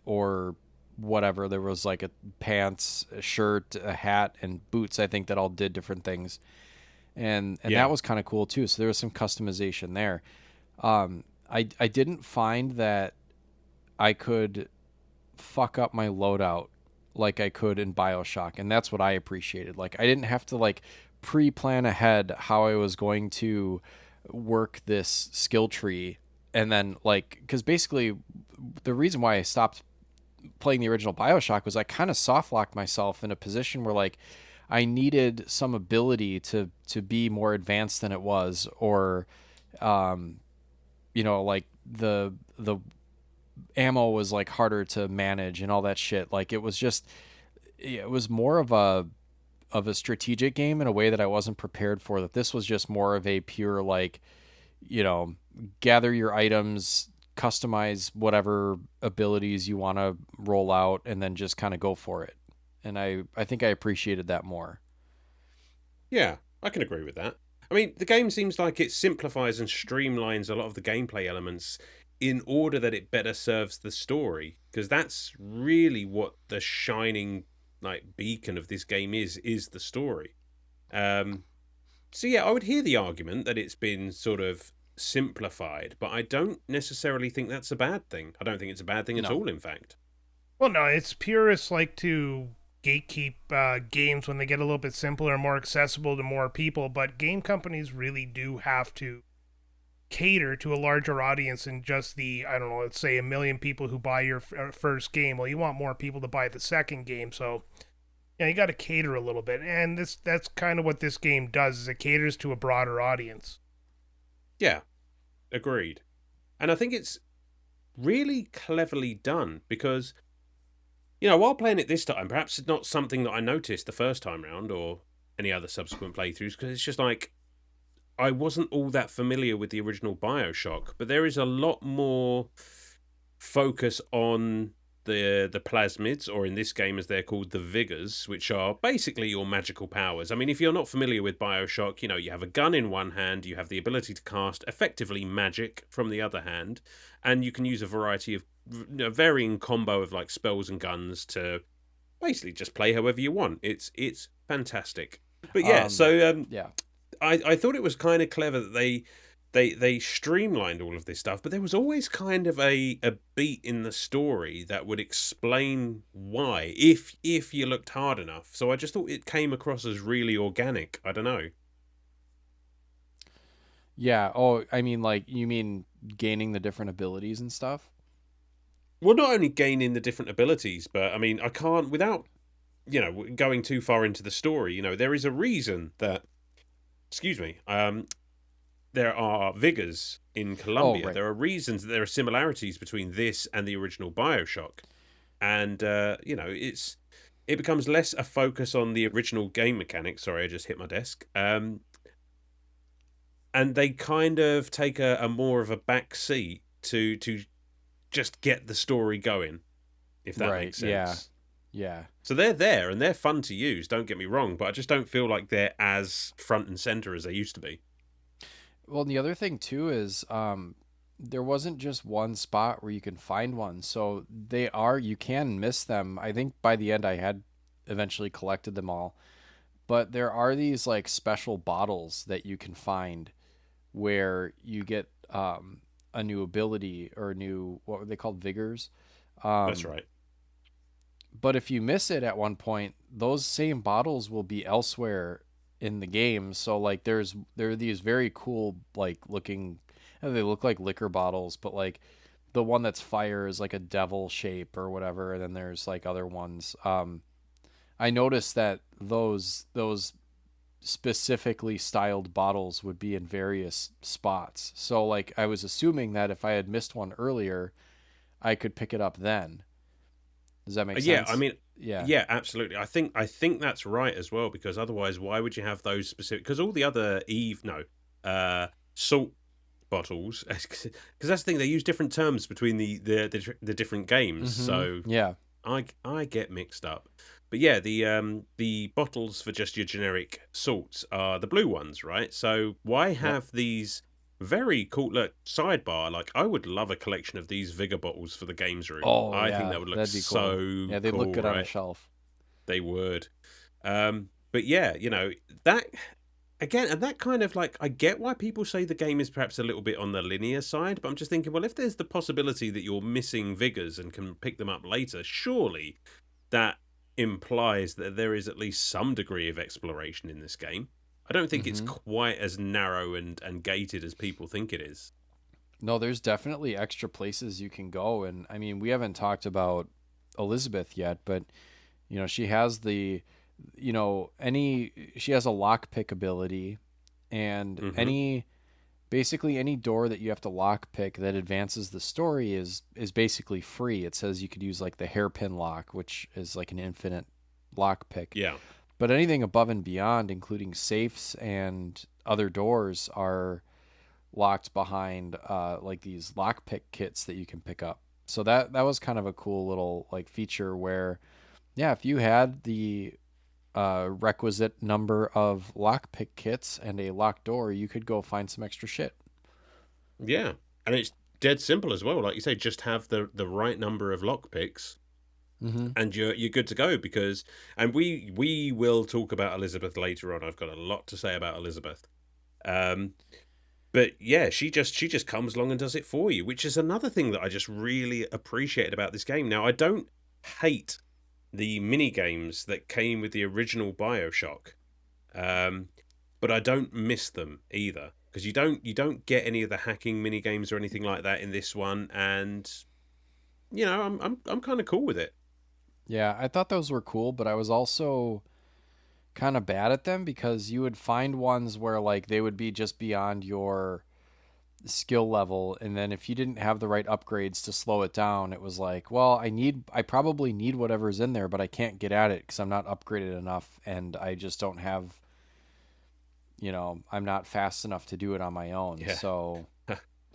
F: or whatever. There was like a pants, a shirt, a hat, and boots. I think that all did different things, and
C: Yeah.
F: that was kind of cool too. So there was some customization there. I didn't find that I could fuck up my loadout like I could in BioShock, and that's what I appreciated. Like I didn't have to like pre-plan ahead how I was going to work this skill tree, and then like because basically the reason why I stopped playing the original BioShock was I kind of soft locked myself in a position where like I needed some ability to be more advanced than it was, or you know, like the ammo was like harder to manage and all that shit. Like it was more of a strategic game in a way that I wasn't prepared for. That this was just more of a pure like, you know, gather your items, customize whatever abilities you want to roll out, and then just kind of go for it. And I think I appreciated that more.
C: Yeah, I can agree with that. I mean, the game seems like it simplifies and streamlines a lot of the gameplay elements in order that it better serves the story, because that's really what the shining like beacon of this game is the story. Um, so yeah, I would hear the argument that it's been sort of simplified, but I don't necessarily think that's a bad thing. I don't think it's a bad thing at
F: No.
C: all, in fact.
E: Well, no, it's purists like to gatekeep games when they get a little bit simpler and more accessible to more people, but game companies really do have to cater to a larger audience than just the, I don't know, let's say 1 million people who buy your first game. Well, you want more people to buy the second game, so yeah, you got to cater a little bit, and that's kind of what this game does. Is it caters to a broader audience.
C: Yeah, agreed. And I think it's really cleverly done because, while playing it this time, perhaps it's not something that I noticed the first time round or any other subsequent playthroughs, because it's just like I wasn't all that familiar with the original BioShock, but there is a lot more focus on the plasmids, or in this game as they're called, the vigors, which are basically your magical powers. I mean, if you're not familiar with BioShock, you have a gun in one hand, you have the ability to cast effectively magic from the other hand, and you can use a variety of varying combo of like spells and guns to basically just play however you want. It's fantastic. But yeah,
F: Yeah.
C: I thought it was kind of clever that they streamlined all of this stuff, but there was always kind of a beat in the story that would explain why, if you looked hard enough. So I just thought it came across as really organic. I don't know.
F: Yeah. Oh, I mean, like, you mean gaining the different abilities and stuff?
C: Well, not only gaining the different abilities, but I mean, I can't, without, going too far into the story, there is a reason that, excuse me, there are vigors in Colombia.
F: Right.
C: There are reasons that there are similarities between this and the original BioShock. And, it becomes less a focus on the original game mechanics. Sorry, I just hit my desk. And they kind of take a more of a back seat to just get the story going, if that
F: Right.
C: makes sense.
F: Yeah.
C: So they're there and they're fun to use, don't get me wrong, but I just don't feel like they're as front and center as they used to be.
F: Well, and the other thing too is there wasn't just one spot where you can find one. So you can miss them. I think by the end I had eventually collected them all. But there are these like special bottles that you can find where you get a new ability or what were they called? Vigors.
C: That's right.
F: But if you miss it at one point, those same bottles will be elsewhere in the game. So like there are these very cool like looking, they look like liquor bottles, but like the one that's fire is like a devil shape or whatever, and then there's like other ones. I noticed that those specifically styled bottles would be in various spots. So like I was assuming that if I had missed one earlier, I could pick it up then. Does that make sense?
C: Yeah, I mean,
F: Yeah.
C: yeah, absolutely. I think that's right as well, because otherwise, why would you have those specific? Because all the other salt bottles, because that's the thing. They use different terms between the different games, so
F: Yeah.
C: I get mixed up. But yeah, the bottles for just your generic salts are the blue ones, right? So why have these very cool, look, sidebar, like I would love a collection of these vigor bottles for the games room.
F: Oh,
C: I
F: yeah,
C: think that would look
F: that'd be
C: so
F: cool. Yeah, they'd
C: cool,
F: look good on a
C: right?
F: shelf.
C: They would. But yeah, that again, and that kind of like, I get why people say the game is perhaps a little bit on the linear side, but I'm just thinking, well, if there's the possibility that you're missing vigors and can pick them up later, surely that implies that there is at least some degree of exploration in this game. I don't think it's quite as narrow and gated as people think it is.
F: No, there's definitely extra places you can go. And I mean, we haven't talked about Elizabeth yet, but she has she has a lockpick ability, and basically any door that you have to lockpick that advances the story is basically free. It says you could use like the hairpin lock, which is like an infinite lockpick.
C: Yeah.
F: But anything above and beyond, including safes and other doors, are locked behind like these lockpick kits that you can pick up. So that was kind of a cool little like feature where, yeah, if you had the requisite number of lockpick kits and a locked door, you could go find some extra shit.
C: Yeah. And dead simple as well. Like you say, just have the right number of lockpicks, and you're good to go. Because, and we will talk about Elizabeth later on. I've got a lot to say about Elizabeth. But yeah, she just comes along and does it for you, which is another thing that I just really appreciated about this game. Now, I don't hate the mini games that came with the original BioShock, but I don't miss them either, because you don't get any of the hacking mini games or anything like that in this one, and I'm kind of cool with it.
F: Yeah, I thought those were cool, but I was also kind of bad at them because you would find ones where like they would be just beyond your skill level, and then if you didn't have the right upgrades to slow it down, it was like, well, I probably need whatever's in there, but I can't get at it because I'm not upgraded enough, and I just don't have, I'm not fast enough to do it on my own.
C: Yeah.
F: So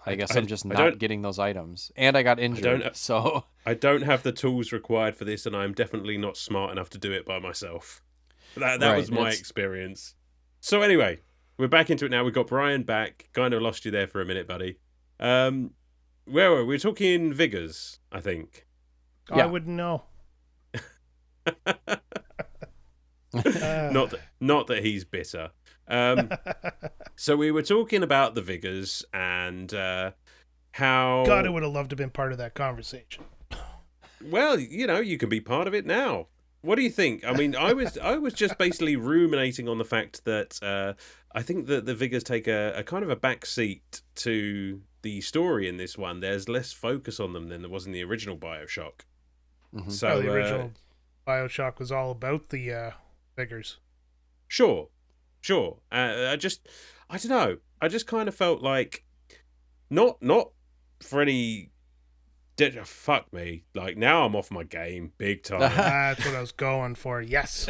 F: I guess I'm just
C: I
F: not
C: don't-
F: getting those items, and I got injured. So
C: I don't have the tools required for this, and I'm definitely not smart enough to do it by myself. That
F: Right,
C: was my experience. So anyway, we're back into it now. We've got Brian back. Kind of lost you there for a minute, buddy. Where were we? We're talking vigors, I think.
E: I
F: Yeah.
E: wouldn't know.
C: Not that he's bitter. So we were talking about the vigors and how.
E: God, I would have loved to have been part of that conversation.
C: Well, you can be part of it now. What do you think? I mean, I was just basically ruminating on the fact that I think that the vigors take a kind of a back seat to the story in this one. There's less focus on them than there was in the original BioShock. So
E: The original BioShock was all about the vigors.
C: Sure. I don't know. I just kind of felt like not for any. Fuck me. Like, now I'm off my game big time.
E: That's what I was going for. Yes.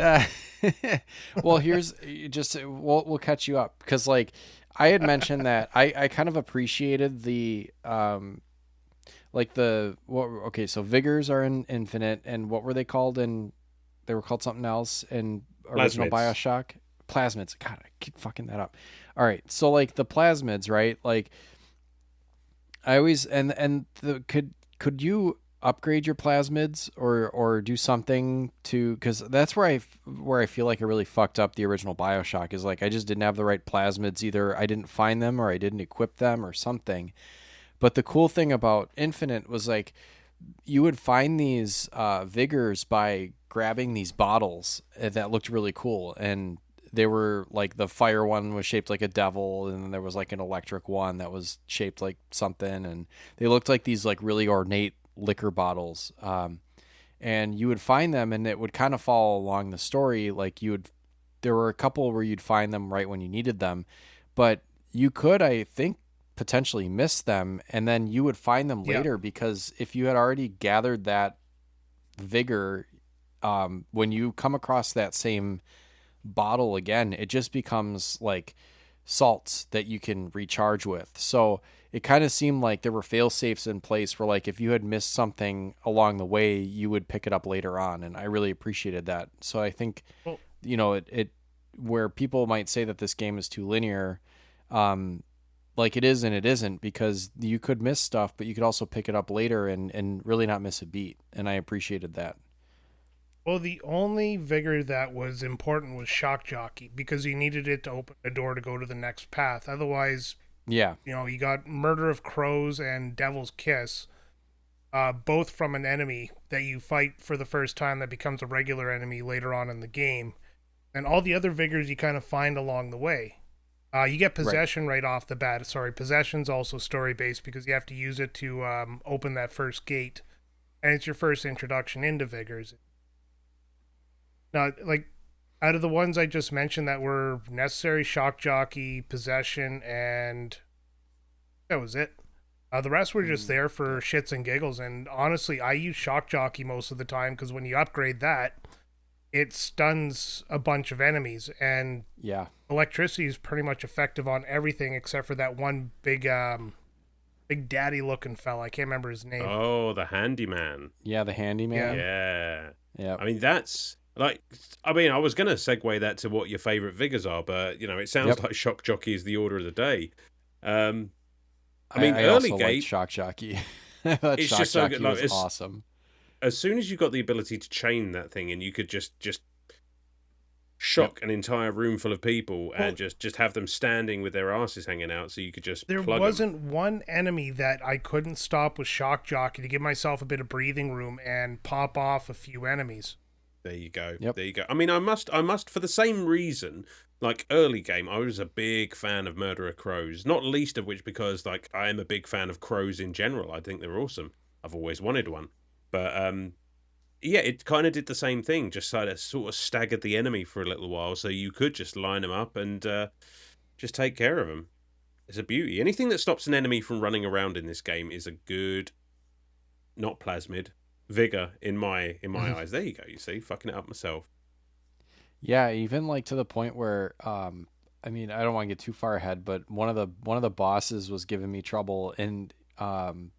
F: Well, here's just we'll catch you up because like I had mentioned that I kind of appreciated the okay, so vigors are in Infinite, and what were they called they were called something else in original
C: Plasmids.
F: BioShock? Plasmids. God, I keep fucking that up. All right, so like the plasmids, right? Like I always could you upgrade your plasmids or do something to, because that's where I feel like I really fucked up the original BioShock is like I just didn't have the right plasmids. Either I didn't find them or I didn't equip them or something. But the cool thing about Infinite was like you would find these vigors by grabbing these bottles that looked really cool, and they were like the fire one was shaped like a devil, and then there was like an electric one that was shaped like something, and they looked like these like really ornate liquor bottles. And you would find them, and it would kind of follow along the story. Like there were a couple where you'd find them right when you needed them, but you could, I think, potentially miss them, and then you would find them later because if you had already gathered that vigor, when you come across that same bottle again, it just becomes like salts that you can recharge with. So it kind of seemed like there were fail safes in place where like if you had missed something along the way, you would pick it up later on, and I really appreciated that. So I think it where people might say that this game is too linear, like it is and it isn't, because you could miss stuff, but you could also pick it up later and really not miss a beat, and I appreciated that.
E: Well, the only vigor that was important was Shock Jockey, because you needed it to open the door to go to the next path. Otherwise,
F: Yeah.
E: you got Murder of Crows and Devil's Kiss, both from an enemy that you fight for the first time that becomes a regular enemy later on in the game. And all the other vigors you kind of find along the way. You get Possession right off the bat. Sorry, Possession's also story-based because you have to use it to open that first gate. And it's your first introduction into vigors. Now, like, out of the ones I just mentioned that were necessary, Shock Jockey, Possession, and that was it. The rest were just there for shits and giggles. And honestly, I use Shock Jockey most of the time because when you upgrade that, it stuns a bunch of enemies. And electricity is pretty much effective on everything except for that one big daddy looking fella. I can't remember his name.
C: Oh, the handyman.
F: Yeah, the handyman.
C: Yeah. I mean, that's like, I was going to segue that to what your favorite vigors are, but it sounds like Shock Jockey is the order of the day. I mean,
F: I
C: early
F: also
C: game,
F: liked Shock Jockey. That
C: it's
F: Shock
C: just so good.
F: Jockey
C: Like,
F: was awesome.
C: as soon as you got the ability to chain that thing, and you could just
F: Yep.
C: shock an entire room full of people
E: Well,
C: and just have them standing with their asses hanging out, so you could just
E: there
C: plug
E: wasn't one enemy that I couldn't stop with Shock Jockey to give myself a bit of breathing room and pop off a few enemies.
C: There you go.
F: Yep.
C: There you go. I mean, I must, for the same reason, like early game, I was a big fan of Murderer Crows, not least of which because, like, I am a big fan of crows in general. I think they're awesome. I've always wanted one. But, yeah, it kind of did the same thing, just sort of staggered the enemy for a little while, so you could just line them up and just take care of them. It's a beauty. Anything that stops an enemy from running around in this game is a good, not plasmid, vigor in my eyes. There you go. You see, fucking it up myself.
F: Yeah, even like to the point where I mean, I don't want to get too far ahead, but one of the bosses was giving me trouble, and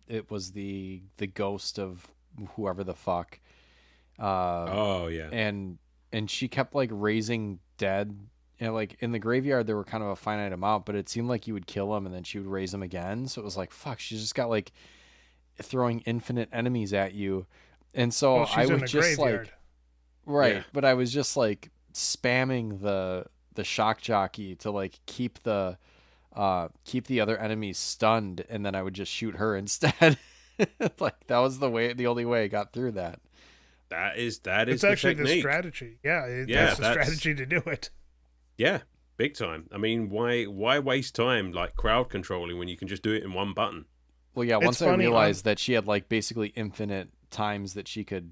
F: it was the ghost of whoever the fuck.
C: Oh yeah.
F: And she kept like raising dead. You know, like in the graveyard there were kind of a finite amount, but it seemed like you would kill them and then she would raise them again. So it was like, fuck, she's just got like throwing infinite enemies at you. And so
E: Well, she's
F: I
E: in
F: was
E: the
F: just
E: graveyard.
F: like, right,
C: Yeah.
F: but I was just like spamming the shock jockey to like keep the other enemies stunned, and then I would just shoot her instead. Like that was the only way I got through that.
C: That is
E: It's
C: the
E: actually the
C: technique.
E: strategy. Yeah,
C: Yeah,
E: that's the strategy to do it.
C: Yeah, big time. I mean, why waste time like crowd controlling when you can just do it in one button?
F: Well, yeah,
E: It's
F: once I
E: funny,
F: realized that she had like basically infinite times that she could,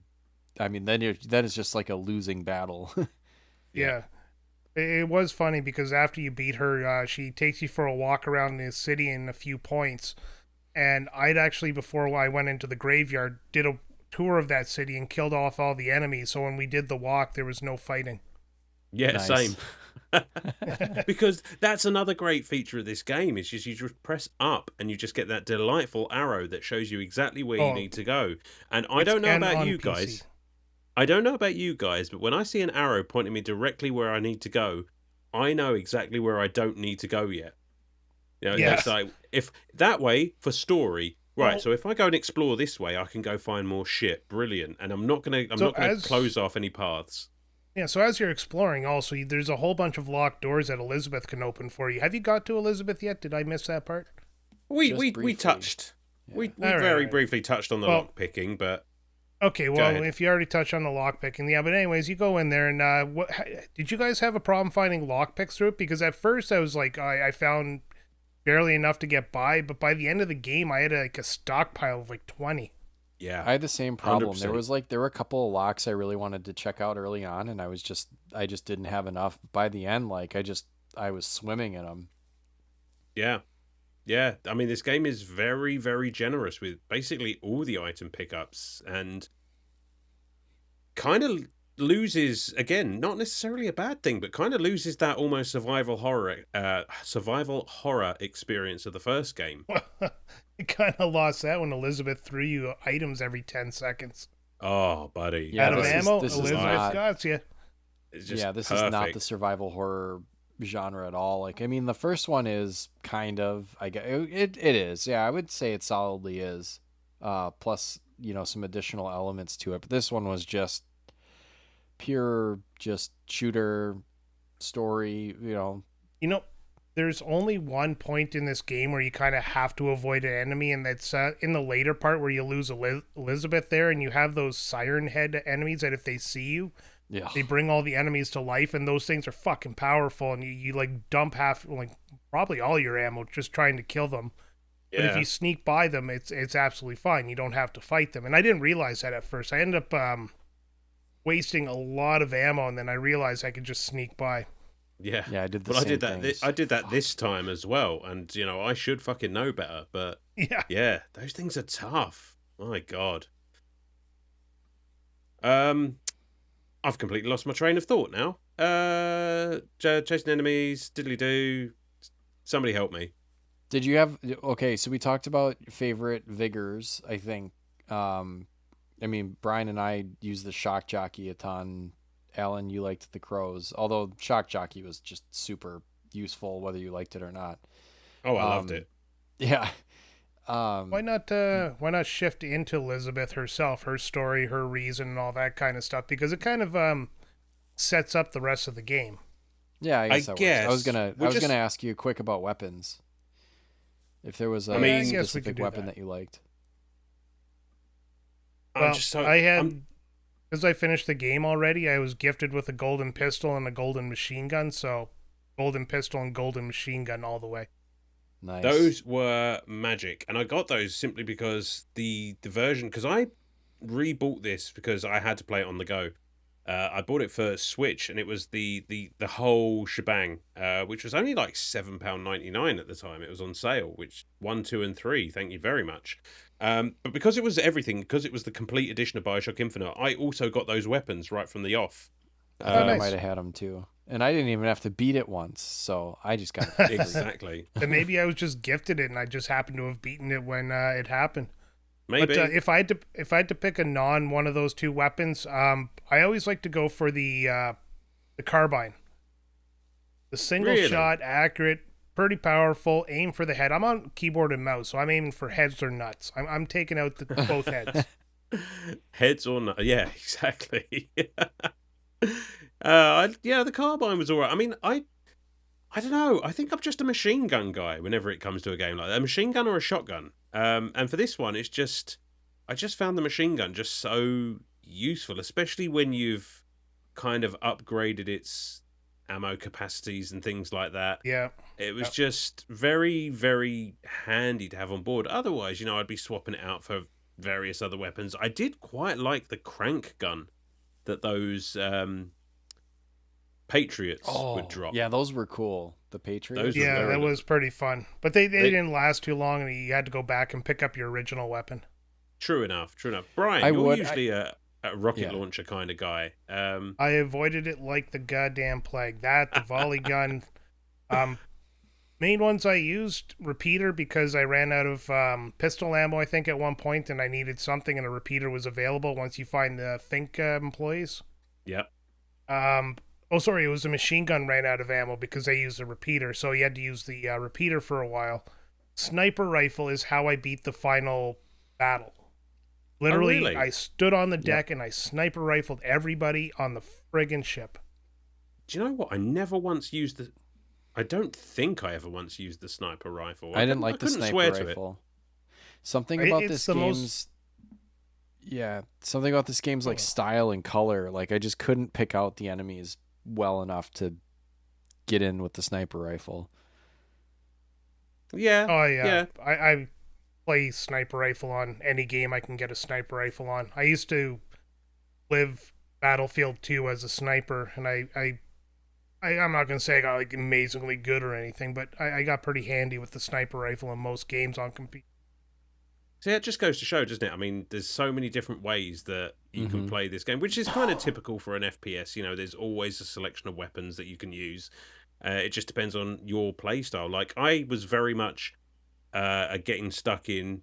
F: I mean, then it's just like a losing battle.
E: Yeah. It was funny because after you beat her, she takes you for a walk around the city in a few points. And I'd actually, before I went into the graveyard, did a tour of that city and killed off all the enemies. So when we did the walk, there was no fighting.
C: Yeah,
F: Nice.
C: same. Because that's another great feature of this game is just you just press up and you just get that delightful arrow that shows you exactly where you need to go. And I don't know
E: N
C: about
E: on
C: you
E: PC.
C: guys. I don't know about you guys, but when I see an arrow pointing me directly where I need to go, I know exactly where I don't need to go yet. You know,
E: Yes.
C: it's like if that way for story, right?
E: Well-
C: So if I go and explore this way, I can go find more shit. Brilliant, and I'm not gonna
E: as-
C: close off any paths.
E: Yeah, so as you're exploring, also, there's a whole bunch of locked doors that Elizabeth can open for you. Have you got to Elizabeth yet? Did I miss that part?
C: We
F: Just
C: we
F: briefly.
C: touched. We
E: All right,
C: very
E: all right.
C: briefly touched on the
E: Well-
C: lock picking, but
E: Okay,
C: Go
E: well,
C: ahead.
E: if you already touched on the lockpicking, yeah, but anyways, you go in there, and did you guys have a problem finding lockpicks through it? Because at first I was like, I found barely enough to get by, but by the end of the game, I had like a stockpile of like 20.
C: yeah,
F: I had the same problem.
C: 100%.
F: There were a couple of locks I really wanted to check out early on, and I just didn't have enough. By the end, like I was swimming in them.
C: yeah. I mean, this game is very, very generous with basically all the item pickups, and kind of loses again, not necessarily a bad thing, but kind of loses that almost survival horror experience of the first game.
E: I kind of lost that when Elizabeth threw you items every 10 seconds.
C: Oh, buddy,
F: Yeah,
E: Out of
F: this is-
E: ammo,
F: this is
E: Elizabeth
F: not-
E: got you.
C: It's just
F: Yeah, this is not the
C: perfect.
F: survival horror genre at all. Like, I mean, the first one is kind of, I guess it is. Yeah, I would say it solidly is. Plus, some additional elements to it. But this one was just pure, just shooter story.
E: There's only one point in this game where you kind of have to avoid an enemy, and that's in the later part where you lose Elizabeth there, and you have those siren head enemies that if they see you,
F: Yeah,
E: they bring all the enemies to life, and those things are fucking powerful, and you like dump probably all your ammo just trying to kill them. But if
C: Yeah,
E: you sneak by them, it's absolutely fine. You don't have to fight them. And I didn't realize that at first. I ended up wasting a lot of ammo, and then I realized I could just sneak by.
C: yeah.
F: I did the
C: But I
F: same
C: did that.
F: things.
C: I did that this time as well, and I should fucking know better. But
E: Yeah.
C: yeah, those things are tough. My God. I've completely lost my train of thought now. Chasing enemies, diddly do. Somebody help me.
F: Did you have okay? So we talked about favorite vigors. I think. I mean, Brian and I used the shock jockey a ton. Alan, you liked the crows, although shock jockey was just super useful whether you liked it or not.
C: Oh, I loved
F: Um,
C: it.
F: Yeah.
E: Why not shift into Elizabeth herself, her story, her reason, and all that kind of stuff? Because it kind of sets up the rest of the game.
F: Yeah, I guess that works. I was
C: guess
F: gonna
C: we're just.
F: ask you quick about weapons. If there was
C: I
F: a
C: mean,
E: I guess we could
F: specific
E: do
F: weapon
E: that.
F: that you liked.
C: I'm
E: Well,
C: just so.
E: I had,
C: I'm.
E: because I finished the game already, I was gifted with a golden pistol and a golden machine gun, so golden pistol and golden machine gun all the way.
F: Nice.
C: Those were magic, and I got those simply because the version, because I rebought this because I had to play it on the go. I bought it for Switch, and it was the whole shebang, which was only like £7.99 at the time. It was on sale, which 1, 2, and 3. Thank you very much. But because it was everything, because it was the complete edition of BioShock Infinite, I also got those weapons right from the off.
F: I think I
E: nice.
F: might have had them too, and I didn't even have to beat it once, so I just got it for free.
C: Exactly.
E: Then maybe I was just gifted it, and I just happened to have beaten it when it happened.
C: Maybe.
E: But if I had to pick a non one of those two weapons, I always like to go for the carbine. The single
C: Really?
E: shot, accurate, pretty powerful. Aim for the head. I'm on keyboard and mouse, so I'm aiming for heads or nuts. I'm taking out both heads.
C: Heads or not? Yeah, exactly. Yeah, the carbine was alright. I mean, I don't know. I think I'm just a machine gun guy whenever it comes to a game like that. A machine gun or a shotgun. And for this one, I just found the machine gun just so useful, especially when you've kind of upgraded its ammo capacities and things like that.
E: Yeah.
C: It was
E: Yep.
C: just very, very handy to have on board. Otherwise, I'd be swapping it out for various other weapons. I did quite like the crank gun that those Patriots would drop.
F: Yeah, those were cool. The Patriots.
C: Those were
E: Yeah,
C: very
E: that
C: nice.
E: was pretty fun. But they didn't last too long, and you had to go back and pick up your original weapon.
C: True enough. True enough. Brian,
F: I
C: you're
F: would-
C: usually a rocket
F: Yeah.
C: launcher kind of guy.
E: I avoided it like the goddamn plague. That, the volley gun. Main ones I used, repeater, because I ran out of pistol ammo, I think, at one point, and I needed something, and a repeater was available once you find the Think employees.
C: Yep.
E: Oh, sorry, it was the machine gun ran out of ammo because they used a repeater, so you had to use the repeater for a while. Sniper rifle is how I beat the final battle. Literally,
C: really?
E: I stood on the deck and I sniper rifled everybody on the friggin' ship.
C: Do you know what? I never once used the. I don't think I ever once used the sniper rifle.
F: I didn't like the
C: couldn't
F: sniper
C: swear to it.
F: rifle. Something
E: It-
F: about
E: it's
F: this
E: the most-
F: game's yeah, something about this game's like style and color. Like I just couldn't pick out the enemies well enough to get in with the sniper rifle.
C: Yeah.
E: Oh, yeah.
C: Yeah.
E: I play sniper rifle on any game I can get a sniper rifle on. I used to live Battlefield 2 as a sniper, and I'm not going to say I got like amazingly good or anything, but I got pretty handy with the sniper rifle in most games on computer.
C: So yeah, it just goes to show, doesn't it? I mean, there's so many different ways that you can play this game, which is kind of typical for an FPS. There's always a selection of weapons that you can use. It just depends on your play style. Like, I was very much getting stuck in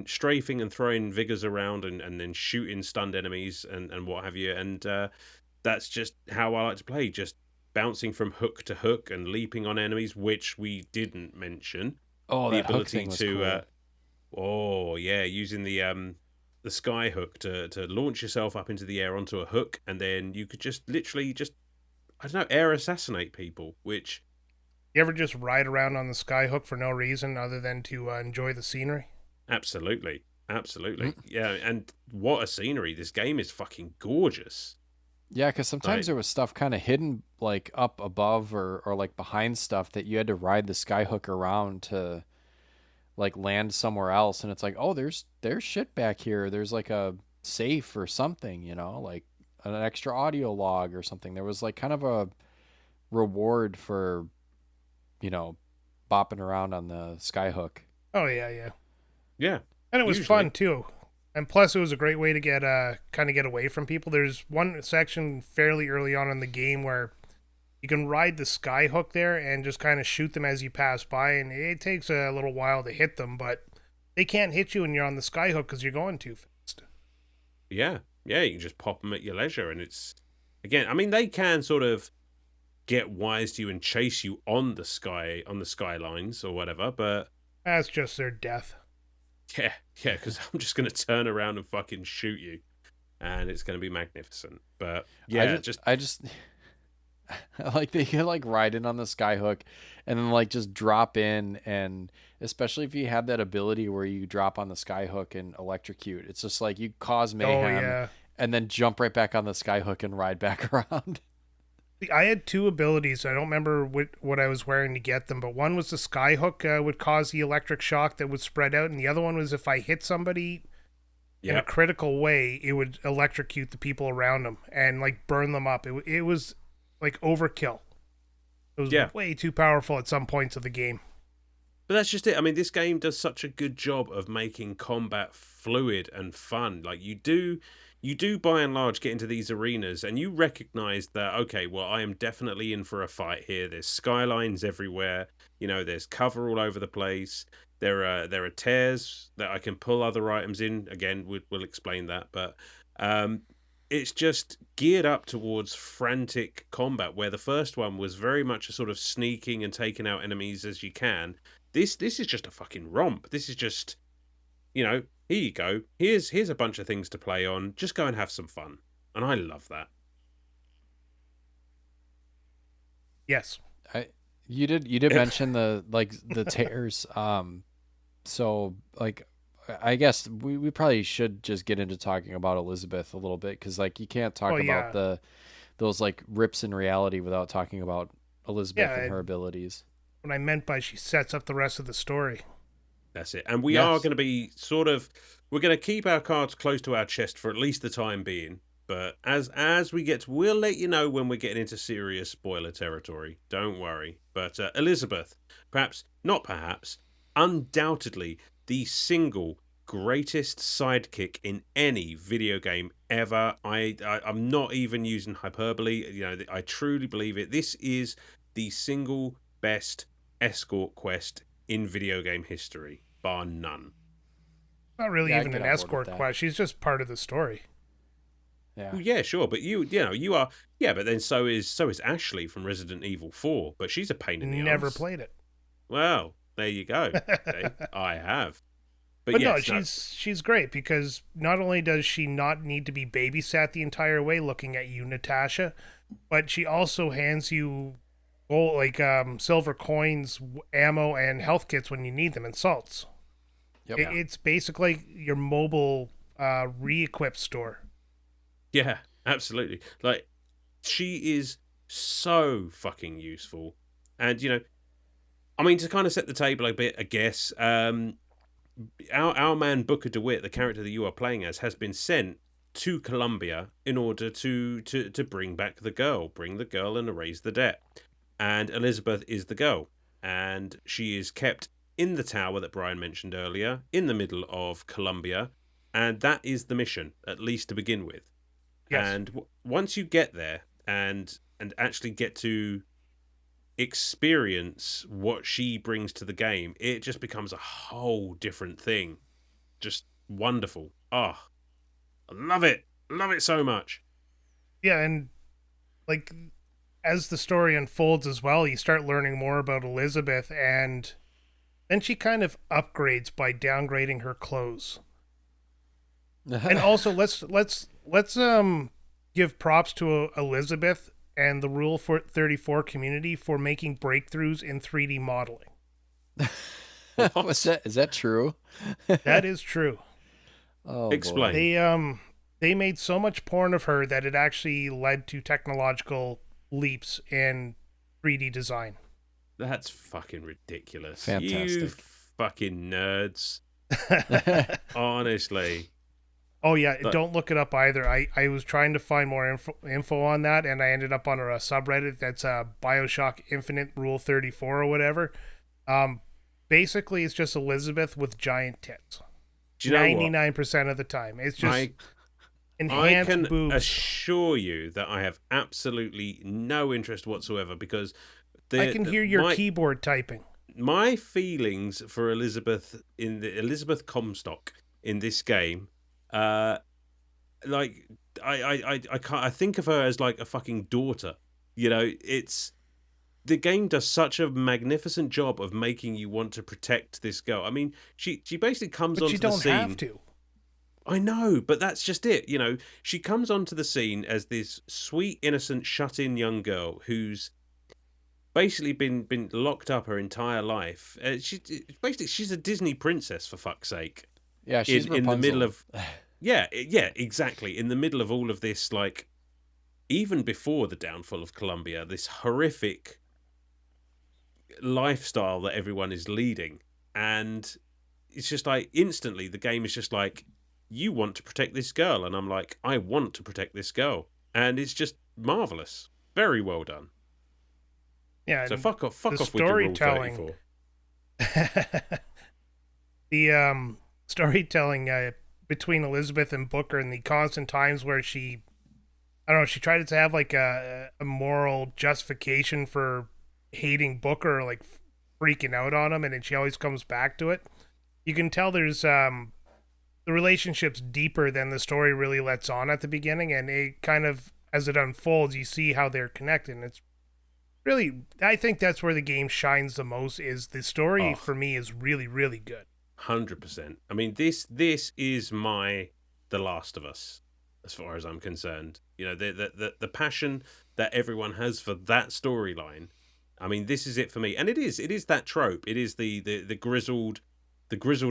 C: strafing and throwing vigors around and then shooting stunned enemies and what have you. And that's just how I like to play, just bouncing from hook to hook and leaping on enemies, which we didn't mention.
F: Oh,
C: The
F: that hook
C: ability
F: thing was
C: to
F: cool.
C: using the skyhook to launch yourself up into the air onto a hook, and then you could just literally I don't know, air assassinate people, which
E: You ever just ride around on the skyhook for no reason other than to enjoy the scenery?
C: absolutely. Yeah, and what a scenery. This game is fucking gorgeous.
F: Yeah, because sometimes
C: Right.
F: there was stuff kind of hidden, like up above or like behind stuff that you had to ride the skyhook around to like land somewhere else, and it's like, oh, there's shit back here. There's like a safe or something, like an extra audio log or something. There was like kind of a reward for, bopping around on the skyhook.
E: Oh, yeah.
C: Yeah.
E: And it was
C: Usually.
E: fun, too. And plus, it was a great way to get get away from people. There's one section fairly early on in the game where you can ride the skyhook there and just kind of shoot them as you pass by, and it takes a little while to hit them, but they can't hit you when you're on the skyhook because you're going too fast.
C: Yeah, you can just pop them at your leisure, and it's again. I mean, they can sort of get wise to you and chase you on the skylines or whatever, but
E: That's just their death.
C: Yeah, yeah, because I'm just going to turn around and fucking shoot you, and it's going to be magnificent. But yeah, just
F: I just like they could like ride in on the skyhook and then like just drop in, and especially if you have that ability where you drop on the skyhook and electrocute, it's just like you cause
E: Oh
F: mayhem
E: yeah.
F: and then jump right back on the skyhook and ride back around.
E: I had two abilities. I don't remember what I was wearing to get them, but one was the skyhook would cause the electric shock that would spread out, and the other one was if I hit somebody in a
C: yep.
E: critical way, it would electrocute the people around them and like burn them up. It was like overkill. It was
C: Yeah.
E: way too powerful at some points of the game.
C: But that's just it. I mean, this game does such a good job of making combat fluid and fun. Like you do by and large get into these arenas and you recognize that, okay, well, I am definitely in for a fight here. There's skylines everywhere. You know, there's cover all over the place. There are tears that I can pull other items in. Again, we'll explain that, but um, it's just geared up towards frantic combat, where the first one was very much a sort of sneaking and taking out enemies as you can. This is just a fucking romp. This is just, here you go. Here's a bunch of things to play on. Just go and have some fun. And I love that.
E: Yes.
F: You did mention the tears. So like I guess we probably should just get into talking about Elizabeth a little bit, because like you can't talk about those like rips in reality without talking about Elizabeth and her abilities.
E: What I meant by she sets up the rest of the story.
C: That's it. And we are going to be we're going to keep our cards close to our chest for at least the time being. But as we get we'll let you know when we're getting into serious spoiler territory. Don't worry. But Elizabeth, undoubtedly the single greatest sidekick in any video game ever. I'm not even using hyperbole. I truly believe it. This is the single best escort quest in video game history, bar none.
E: Not really even an escort quest. She's just part of the story.
F: Yeah.
C: Well, yeah, sure, but you are. Yeah, but then so is Ashley from Resident Evil 4, but she's a pain in the
E: Never
C: arse.
E: played it.
C: Well, there you go. Okay, I have.
E: But yes, no, she's great, because not only does she not need to be babysat the entire way looking at you, Natasha, but she also hands you silver coins, ammo, and health kits when you need them, and salts.
F: Yep.
E: It's basically your mobile re-equip store.
C: Yeah, absolutely. Like, she is so fucking useful. And, I mean, to kind of set the table a bit, I guess, our man Booker DeWitt, the character that you are playing as, has been sent to Colombia in order to bring back bring the girl and erase the debt. And Elizabeth is the girl, and she is kept in the tower that Brian mentioned earlier, in the middle of Colombia, and that is the mission, at least to begin with. Yes. And once you get there and actually get to experience what she brings to the game, it just becomes a whole different thing. Just wonderful. Oh, I love it so much.
E: Yeah, and like as the story unfolds as well, you start learning more about Elizabeth, and then she kind of upgrades by downgrading her clothes. And also let's give props to Elizabeth and the Rule 34 community for making breakthroughs in 3D modeling.
F: Is that true?
E: That is true.
F: Oh,
C: explain.
E: They made so much porn of her that it actually led to technological leaps in 3D design.
C: That's fucking ridiculous.
F: Fantastic.
C: You fucking nerds. Honestly.
E: Oh yeah, don't look it up either. I was trying to find more info on that, and I ended up on a subreddit that's BioShock Infinite Rule 34 or whatever. Basically, it's just Elizabeth with giant tits. 99% of the time, it's just enhanced
C: I can
E: boobs.
C: assure you that I have absolutely no interest whatsoever, because
E: I can hear your keyboard typing.
C: My feelings for Elizabeth in the Elizabeth Comstock in this game. I think of her as like a fucking daughter. It's the game does such a magnificent job of making you want to protect this girl. I mean, she basically comes
E: But you
C: onto the
E: don't
C: scene.
E: have to.
C: I know, but that's just it. You know, she comes onto the scene as this sweet, innocent, shut-in young girl who's basically been locked up her entire life. She's a Disney princess, for fuck's sake.
F: Yeah, she's
C: In the middle
F: Rapunzel.
C: of yeah, exactly. In the middle of all of this, like even before the downfall of Colombia, this horrific lifestyle that everyone is leading, and it's just like instantly the game is just like, you want to protect this girl, and I'm like, I want to protect this girl, and it's just marvelous, very well done.
E: Yeah.
C: So
E: and
C: fuck off
E: the
C: with your Rule
E: storytelling.
C: 34.
E: The storytelling between Elizabeth and Booker, and the constant times where she, I don't know, she tried to have like a moral justification for hating Booker, or like freaking out on him, and then she always comes back to it. You can tell there's the relationship's deeper than the story really lets on at the beginning, and it kind of, as it unfolds, you see how they're connected. And it's really, I think that's where the game shines the most. Is the story for me is really, really good.
C: 100%. I mean, this is The Last of Us, as far as I'm concerned. You know, the passion that everyone has for that storyline. I mean, this is it for me, and it is that trope. It is the grizzled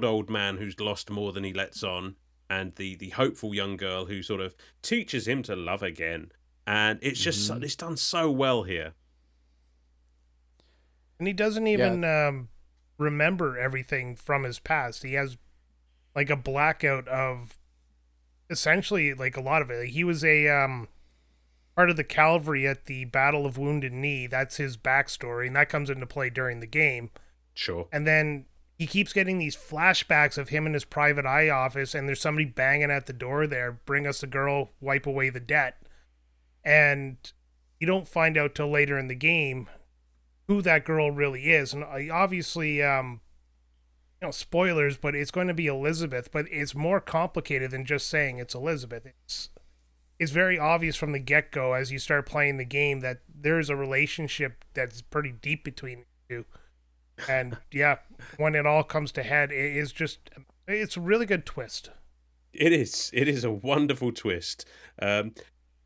C: old man who's lost more than he lets on, and the hopeful young girl who sort of teaches him to love again. And it's just it's done so well here.
E: And he doesn't even remember everything from his past. He has like a blackout of essentially like a lot of it. Like, he was a part of the cavalry at the Battle of Wounded Knee. That's his backstory, and that comes into play during the game.
C: Sure.
E: And then he keeps getting these flashbacks of him in his private eye office, and there's somebody banging at the door there, bring us the girl, wipe away the debt. And you don't find out till later in the game who that girl really is. And obviously, spoilers, but it's going to be Elizabeth, but it's more complicated than just saying it's Elizabeth. It's very obvious from the get-go as you start playing the game that there's a relationship that's pretty deep between the two. And yeah, when it all comes to head, it's a really good twist.
C: It is a wonderful twist.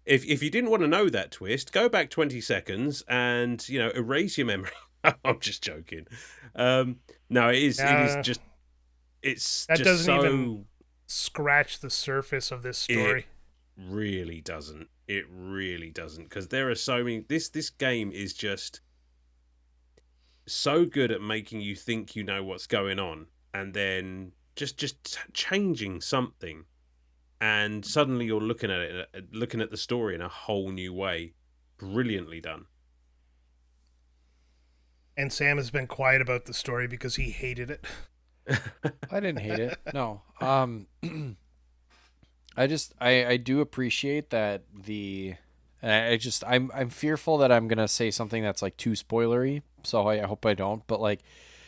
C: If you didn't want to know that twist, go back 20 seconds and, erase your memory. I'm just joking. No, it is just, it's
E: that
C: just
E: doesn't
C: so...
E: even scratch the surface of this story.
C: It really doesn't. It really doesn't. Because there are so many... This game is just so good at making you think you know what's going on, and then just changing something, and suddenly you're looking at it, looking at the story in a whole new way. Brilliantly done.
E: And Sam has been quiet about the story because he hated it.
F: I didn't hate it. No. I do appreciate that I'm fearful that I'm gonna say something that's like too spoilery, so I hope I don't. But like,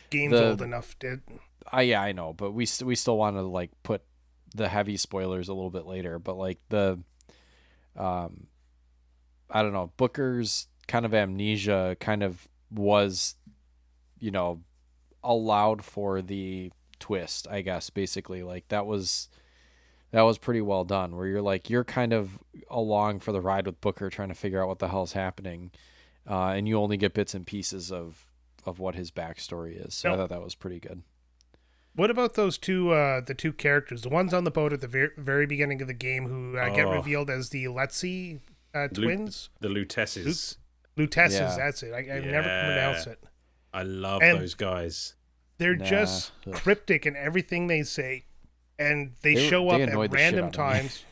E: game's old enough, dude.
F: Yeah, I know, but we still want to like put the heavy spoilers a little bit later. But like I don't know, Booker's kind of amnesia kind of was, allowed for the twist, I guess. Basically, like that was pretty well done, where you're kind of along for the ride with Booker, trying to figure out what the hell's happening, and you only get bits and pieces of what his backstory is. So I thought that was pretty good.
E: What about those the two characters, the ones on the boat at the very beginning of the game who get revealed as the Letzi twins?
C: The Lutesses.
E: Lutesses,
F: Yeah.
E: That's it. I've never pronounced it.
C: I love
E: And
C: those guys.
E: They're just cryptic in everything they say. And they show up
F: annoyed
E: at
F: the shit
E: random
F: out of me.
E: times.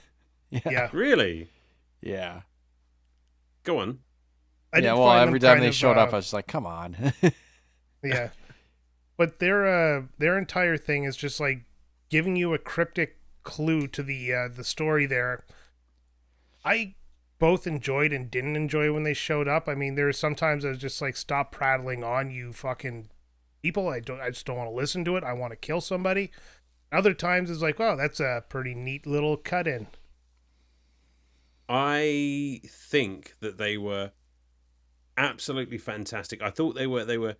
E: Yeah.
C: Really?
F: Yeah.
C: Go on.
F: Every time they showed up, I was just like, come on.
E: Yeah. But their entire thing is just like giving you a cryptic clue to the story there. I both enjoyed and didn't enjoy when they showed up. I mean, there are sometimes I was just like, stop prattling on, you fucking people. I just don't want to listen to it. I want to kill somebody. Other times it's like, wow, that's a pretty neat little cut in.
C: I think that they were absolutely fantastic. I thought they were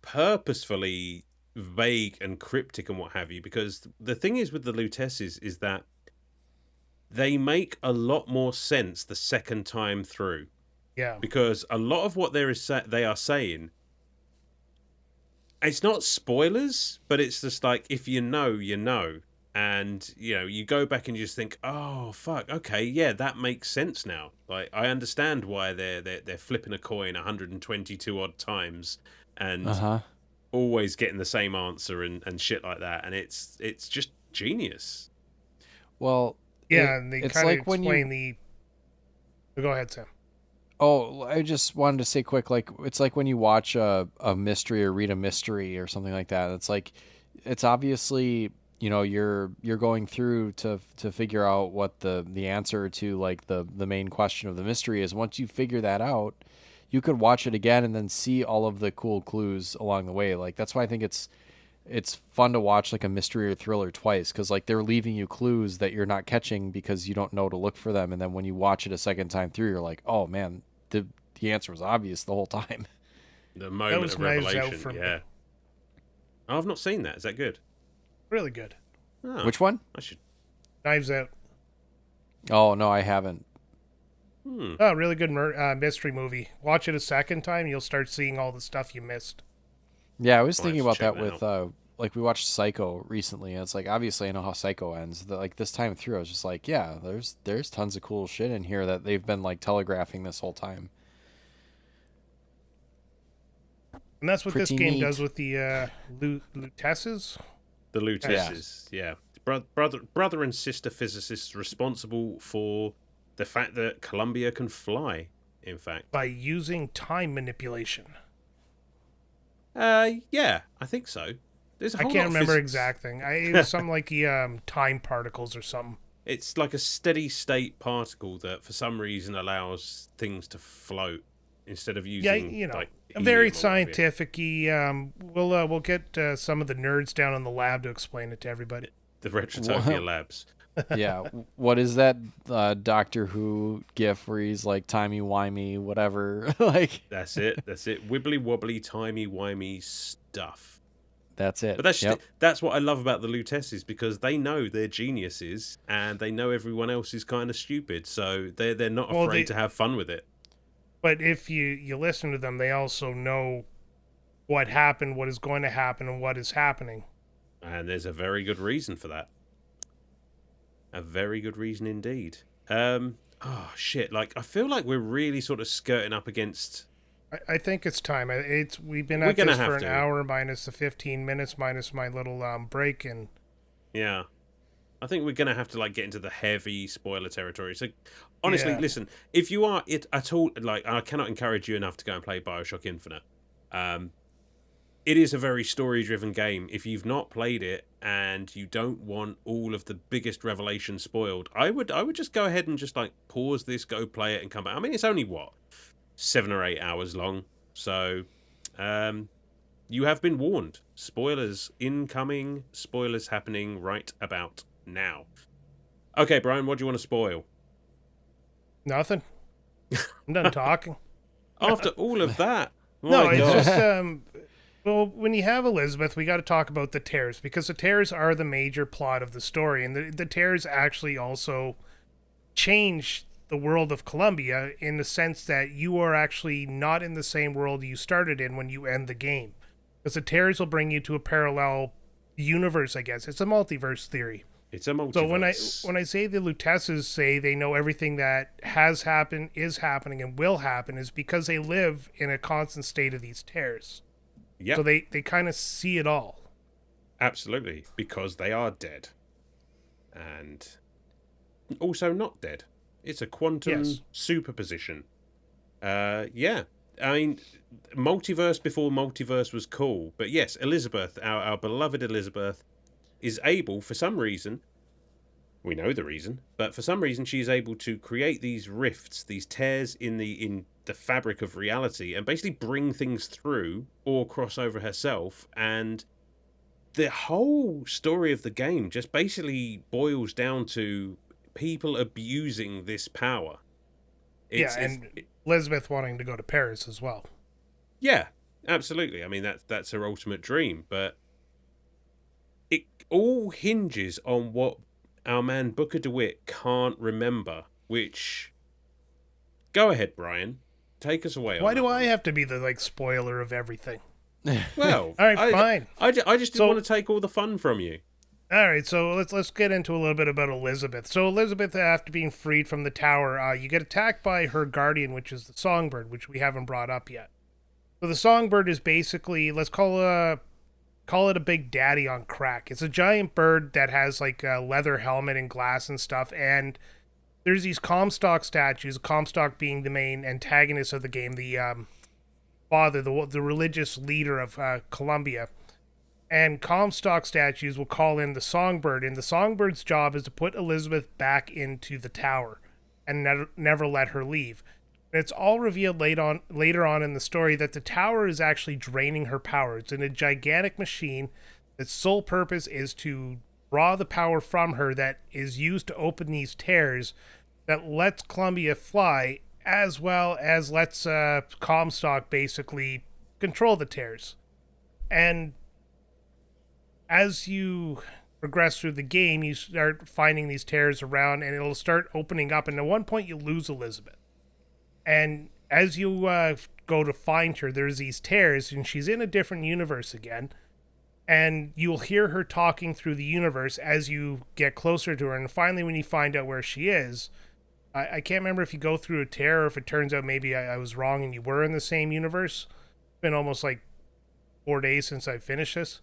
C: purposefully vague and cryptic and what have you, because the thing is with the Lutesses is that they make a lot more sense the second time through,
E: Yeah.
C: because a lot of what they are saying, it's not spoilers, but it's just like, if you know, you know. And you go back and you just think, oh fuck, okay, yeah, that makes sense now. Like, I understand why they're flipping a coin 122 odd times
F: Uh
C: and
F: huh.
C: always getting the same answer and shit like that. And it's just genius.
F: Well,
E: Yeah, and they
F: it's
E: kind of
F: like when
E: explain
F: you.
E: the. Go ahead, Sam.
F: Oh, I just wanted to say quick, like it's like when you watch a mystery or read a mystery or something like that. It's like, it's obviously, you're going through to figure out what the answer to like the main question of the mystery is. Once you figure that out, you could watch it again and then see all of the cool clues along the way. Like that's why I think it's fun to watch like a mystery or thriller twice, because like they're leaving you clues that you're not catching because you don't know to look for them, and then when you watch it a second time through, you're like, oh man, the answer was obvious the whole time.
C: The
E: That
C: moment
E: was
C: of
E: Knives Out
C: revelation,
E: for me.
C: yeah. Oh, I've not seen that. Is that good?
E: Really good.
C: Oh,
F: Which one?
C: I should.
E: Knives Out.
F: Oh no, I haven't.
E: Oh, really good mystery movie. Watch it a second time, you'll start seeing all the stuff you missed.
F: Yeah, I was
C: I'll have
F: thinking
C: to
F: about
C: check
F: that
C: that
F: with like we watched Psycho recently, and it's like obviously I know how Psycho ends. Like this time through, I was just like, yeah, there's tons of cool shit in here that they've been like telegraphing this whole time.
E: And that's what this
F: Pretty
E: game
F: neat.
E: does with the Lutesses.
C: The Lutesses, yeah. Brother and sister physicists responsible for the fact that Columbia can fly, in fact.
E: By using time manipulation.
C: Yeah, I think so. There's a
E: I
C: whole
E: can't
C: lot of
E: remember
C: physics.
E: exact thing. It was something like the time particles or something.
C: It's like a steady state particle that for some reason allows things to float instead of
E: Yeah,
C: using like
E: very
C: helium or what have you.
E: scientific-y. We'll get some of the nerds down in the lab to explain it to everybody.
C: The Retrotopia
F: Wow.
C: labs.
F: Yeah, what is that Doctor Who gif where he's like timey wimey whatever? Like
C: That's it. That's it. Wibbly wobbly, timey wimey stuff.
F: that's it.
C: But that's
F: Yep.
C: that's what I love about the Lutesses, because they know they're geniuses and they know everyone else is kind of stupid, so they're not
E: Well,
C: afraid to have fun with it.
E: But if you listen to them, they also know what happened, what is going to happen, and what is happening.
C: And there's a very good reason for that. A very good reason indeed. Oh shit! Like, I feel like we're really sort of skirting up against.
E: I think it's time. We've been
C: We're
E: at
C: gonna
E: this for
C: have
E: an
C: to.
E: hour minus the 15 minutes minus my little break, and
C: Yeah, I think we're gonna have to like get into the heavy spoiler territory. So, honestly,
E: Yeah.
C: listen, if you are it at all, like, I cannot encourage you enough to go and play BioShock Infinite. It is a very story-driven game. If you've not played it and you don't want all of the biggest revelations spoiled, I would just go ahead and just like pause this, go play it, and come back. I mean, it's only what, 7 or 8 hours long, so you have been warned. Spoilers incoming. Spoilers happening right about now. Okay, Brian, what do you want to spoil?
E: nothing. I'm done talking.
C: After all of that,
E: No,
C: my
E: it's
C: God.
E: just well, when you have Elizabeth, we got to talk about the tears, because the tears are the major plot of the story, and the tears actually also change the world of Columbia in the sense that you are actually not in the same world you started in when you end the game, because the tears will bring you to a parallel universe. I guess it's a multiverse theory.
C: It's a multiverse.
E: So when I say the Lutesses say they know everything that has happened, is happening, and will happen, is because they live in a constant state of these tears.
C: Yep.
E: So they kind of see it all.
C: Absolutely, because they are dead. And also not dead. It's a quantum
E: Yes.
C: superposition. Yeah. I mean, multiverse before multiverse was cool. But yes, Elizabeth, our beloved Elizabeth, is able, for some reason, we know the reason, but for some reason she's able to create these rifts, these tears in the fabric of reality, and basically bring things through or cross over herself. And the whole story of the game just basically boils down to people abusing this power.
E: Yeah, and Elizabeth wanting to go to Paris as well.
C: Yeah, absolutely. I mean, that's her ultimate dream, but it all hinges on what our man Booker DeWitt can't remember. Which, go ahead, Brian, take us away on
E: Why
C: that
E: do I
C: one.
E: have to be the spoiler of everything?
C: Well,
E: All right, fine.
C: I just didn't
E: So-
C: want to take all the fun from you.
E: All right, so let's get into a little bit about Elizabeth. So Elizabeth, after being freed from the tower, you get attacked by her guardian, which is the songbird, which we haven't brought up yet. So the songbird is basically, let's call it a big daddy on crack. It's a giant bird that has like a leather helmet and glass and stuff, and there's these Comstock statues. Comstock being the main antagonist of the game, the father, the religious leader of Colombia. And Comstock statues will call in the songbird, and the songbird's job is to put Elizabeth back into the tower and never let her leave. And it's all revealed later on in the story that the tower is actually draining her power. It's in a gigantic machine. Its sole purpose is to draw the power from her that is used to open these tears that lets Columbia fly, as well as lets Comstock basically control the tears. And as you progress through the game, you start finding these tears around, and it'll start opening up. And at one point, you lose Elizabeth. And as you go to find her, there's these tears, and she's in a different universe again. And you'll hear her talking through the universe as you get closer to her. And finally, when you find out where she is, I can't remember if you go through a tear or if it turns out maybe I was wrong and you were in the same universe. It's been almost like 4 days since I finished this.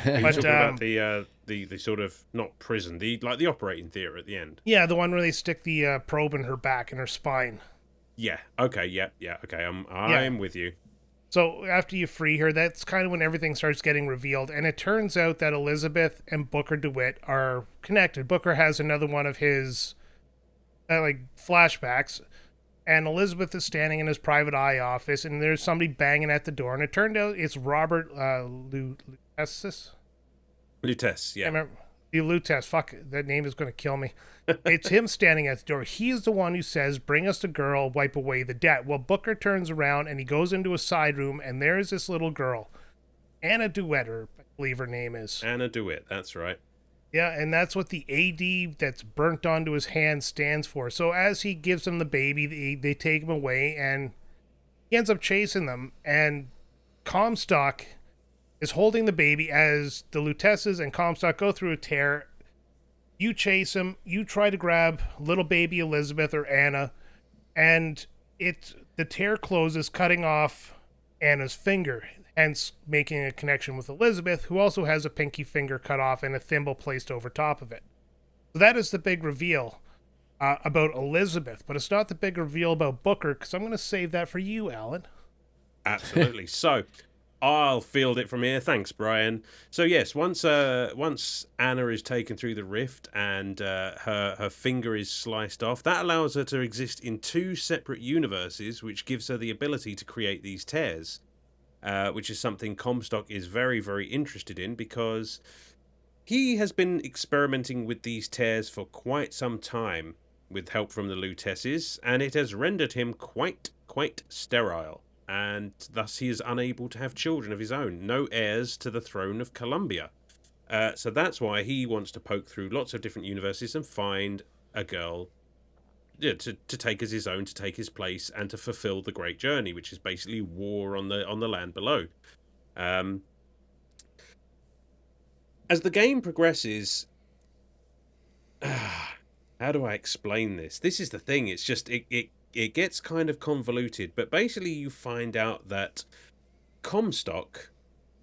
C: You're
E: But
C: talking about the sort of, not prison, the operating theatre at the end.
E: yeah, the one where they stick the probe in her back and her spine.
C: Yeah. Okay. Yeah. Okay. I'm with you.
E: So after you free her, that's kind of when everything starts getting revealed. And it turns out that Elizabeth and Booker DeWitt are connected. Booker has another one of his flashbacks. And Elizabeth is standing in his private eye office, and there's somebody banging at the door. And it turned out it's Robert Lutessis.
C: Lutess, yeah.
E: I remember the Lutess. Fuck, that name is going to kill me. It's him standing at the door. He's the one who says, "Bring us the girl, wipe away the debt." Well, Booker turns around and he goes into a side room, and there's this little girl, Anna DeWitt, I believe her name is.
C: Anna DeWitt, that's right.
E: Yeah, and that's what the AD that's burnt onto his hand stands for. So as he gives them the baby, they take him away, and he ends up chasing them. And Comstock is holding the baby as the Lutesses and Comstock go through a tear. You chase him. You try to grab little baby Elizabeth or Anna, and the tear closes, cutting off Anna's finger, hence making a connection with Elizabeth, who also has a pinky finger cut off and a thimble placed over top of it. So that is the big reveal about Elizabeth, but it's not the big reveal about Booker, because I'm going to save that for you, Alan.
C: Absolutely. So I'll field it from here. Thanks, Brian. So yes, once Anna is taken through the rift and her finger is sliced off, that allows her to exist in two separate universes, which gives her the ability to create these tears, which is something Comstock is very, very interested in, because he has been experimenting with these tears for quite some time with help from the Lutesses, and it has rendered him quite sterile. And thus he is unable to have children of his own, no heirs to the throne of Columbia. So that's why he wants to poke through lots of different universes and find a girl to take as his own, to take his place, and to fulfill the great journey, which is basically war on the land below. As the game progresses, how do I explain this? This is the thing. It's just it gets kind of convoluted, but basically you find out that Comstock,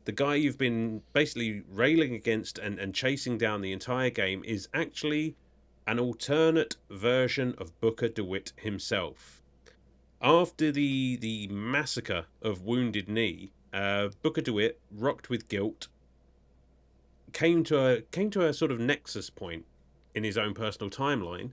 C: the guy you've been basically railing against and chasing down the entire game, is actually an alternate version of Booker DeWitt himself. After the massacre of Wounded Knee, Booker DeWitt, rocked with guilt, came to a sort of nexus point in his own personal timeline,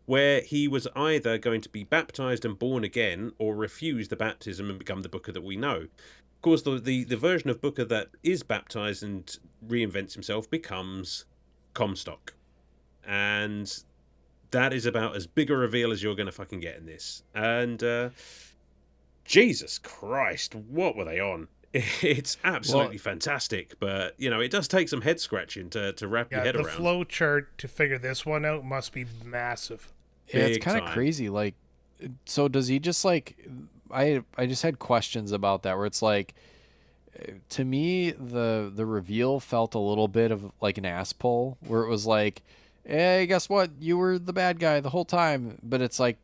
C: where he was either going to be baptized and born again, or refuse the baptism and become the Booker that we know. Of course, the version of Booker that is baptized and reinvents himself becomes Comstock. And that is about as big a reveal as you're going to fucking get in this. And Jesus Christ, what were they on? It's absolutely fantastic, but you know, it does take some head scratching to wrap your
E: Yeah,
C: head
E: the
C: around.
E: flow chart to figure this one out must be massive.
F: Yeah, it's
C: Big
F: kind of
C: time.
F: crazy. Like, so does he just like? I just had questions about that where it's like, to me the reveal felt a little bit of like an ass pull where it was like, hey, guess what? You were the bad guy the whole time. But it's like,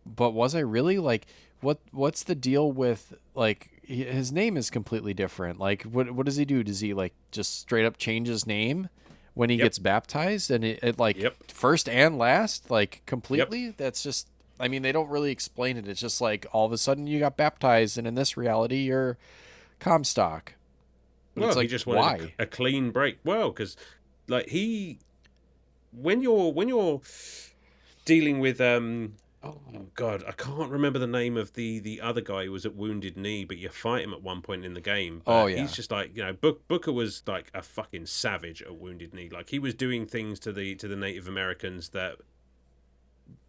F: but was I really? Like, what's the deal with like his name is completely different. Like, what does he do? Does he like just straight up change his name when he
C: Yep.
F: gets baptized? And it like
C: Yep.
F: first and last, like
C: Yep.
F: completely? That's just, I mean, they don't really explain it. It's just like all of a sudden you got baptized, and in this reality you're Comstock. But
C: Well,
F: it's
C: he
F: like,
C: just wanted
F: why?
C: a clean break. Well, because like when you're dealing with oh god, I can't remember the name of the other guy who was at Wounded Knee, but you fight him at one point in the game.
F: Oh
C: But he's
F: yeah.
C: just like, you know, Booker was like a fucking savage at Wounded Knee. Like he was doing things to the Native Americans that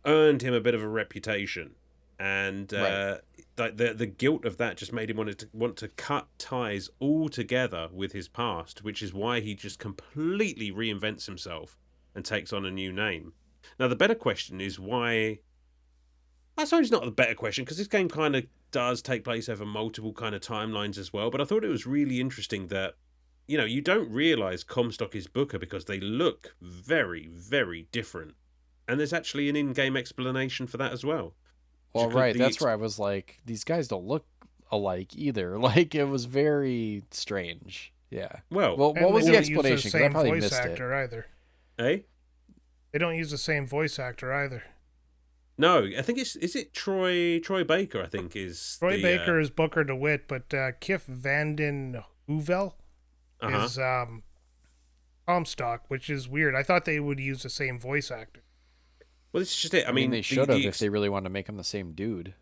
C: earned him a bit of a reputation, and
F: Right.
C: like the guilt of that just made him want to cut ties altogether with his past, which is why he just completely reinvents himself and takes on a new name. Now, the better question is why. I suppose it's not the better question because this game kind of does take place over multiple kind of timelines as well. But I thought it was really interesting that, you know, you don't realize Comstock is Booker because they look very, very different, and there's actually an in-game explanation for that as well.
F: Well, right. That's where I was like, these guys don't look alike either. Like, it was very strange. Yeah.
C: Well,
F: Well, what
E: And
F: was
E: they
F: the
E: don't use the
F: explanation? Because I
E: same
F: probably
E: voice
F: missed it.
E: actor either.
C: eh?
E: They don't use the same voice actor either.
C: No, I think is it Troy Baker. I think is
E: Troy
C: the
E: Baker is Booker DeWitt, but Kif Vanden Heuvel
C: uh-huh.
E: is Comstock, which is weird. I thought they would use the same voice actor.
C: Well, this is just it. I
F: I mean,
C: mean,
F: they should have if they really wanted to make him the same dude.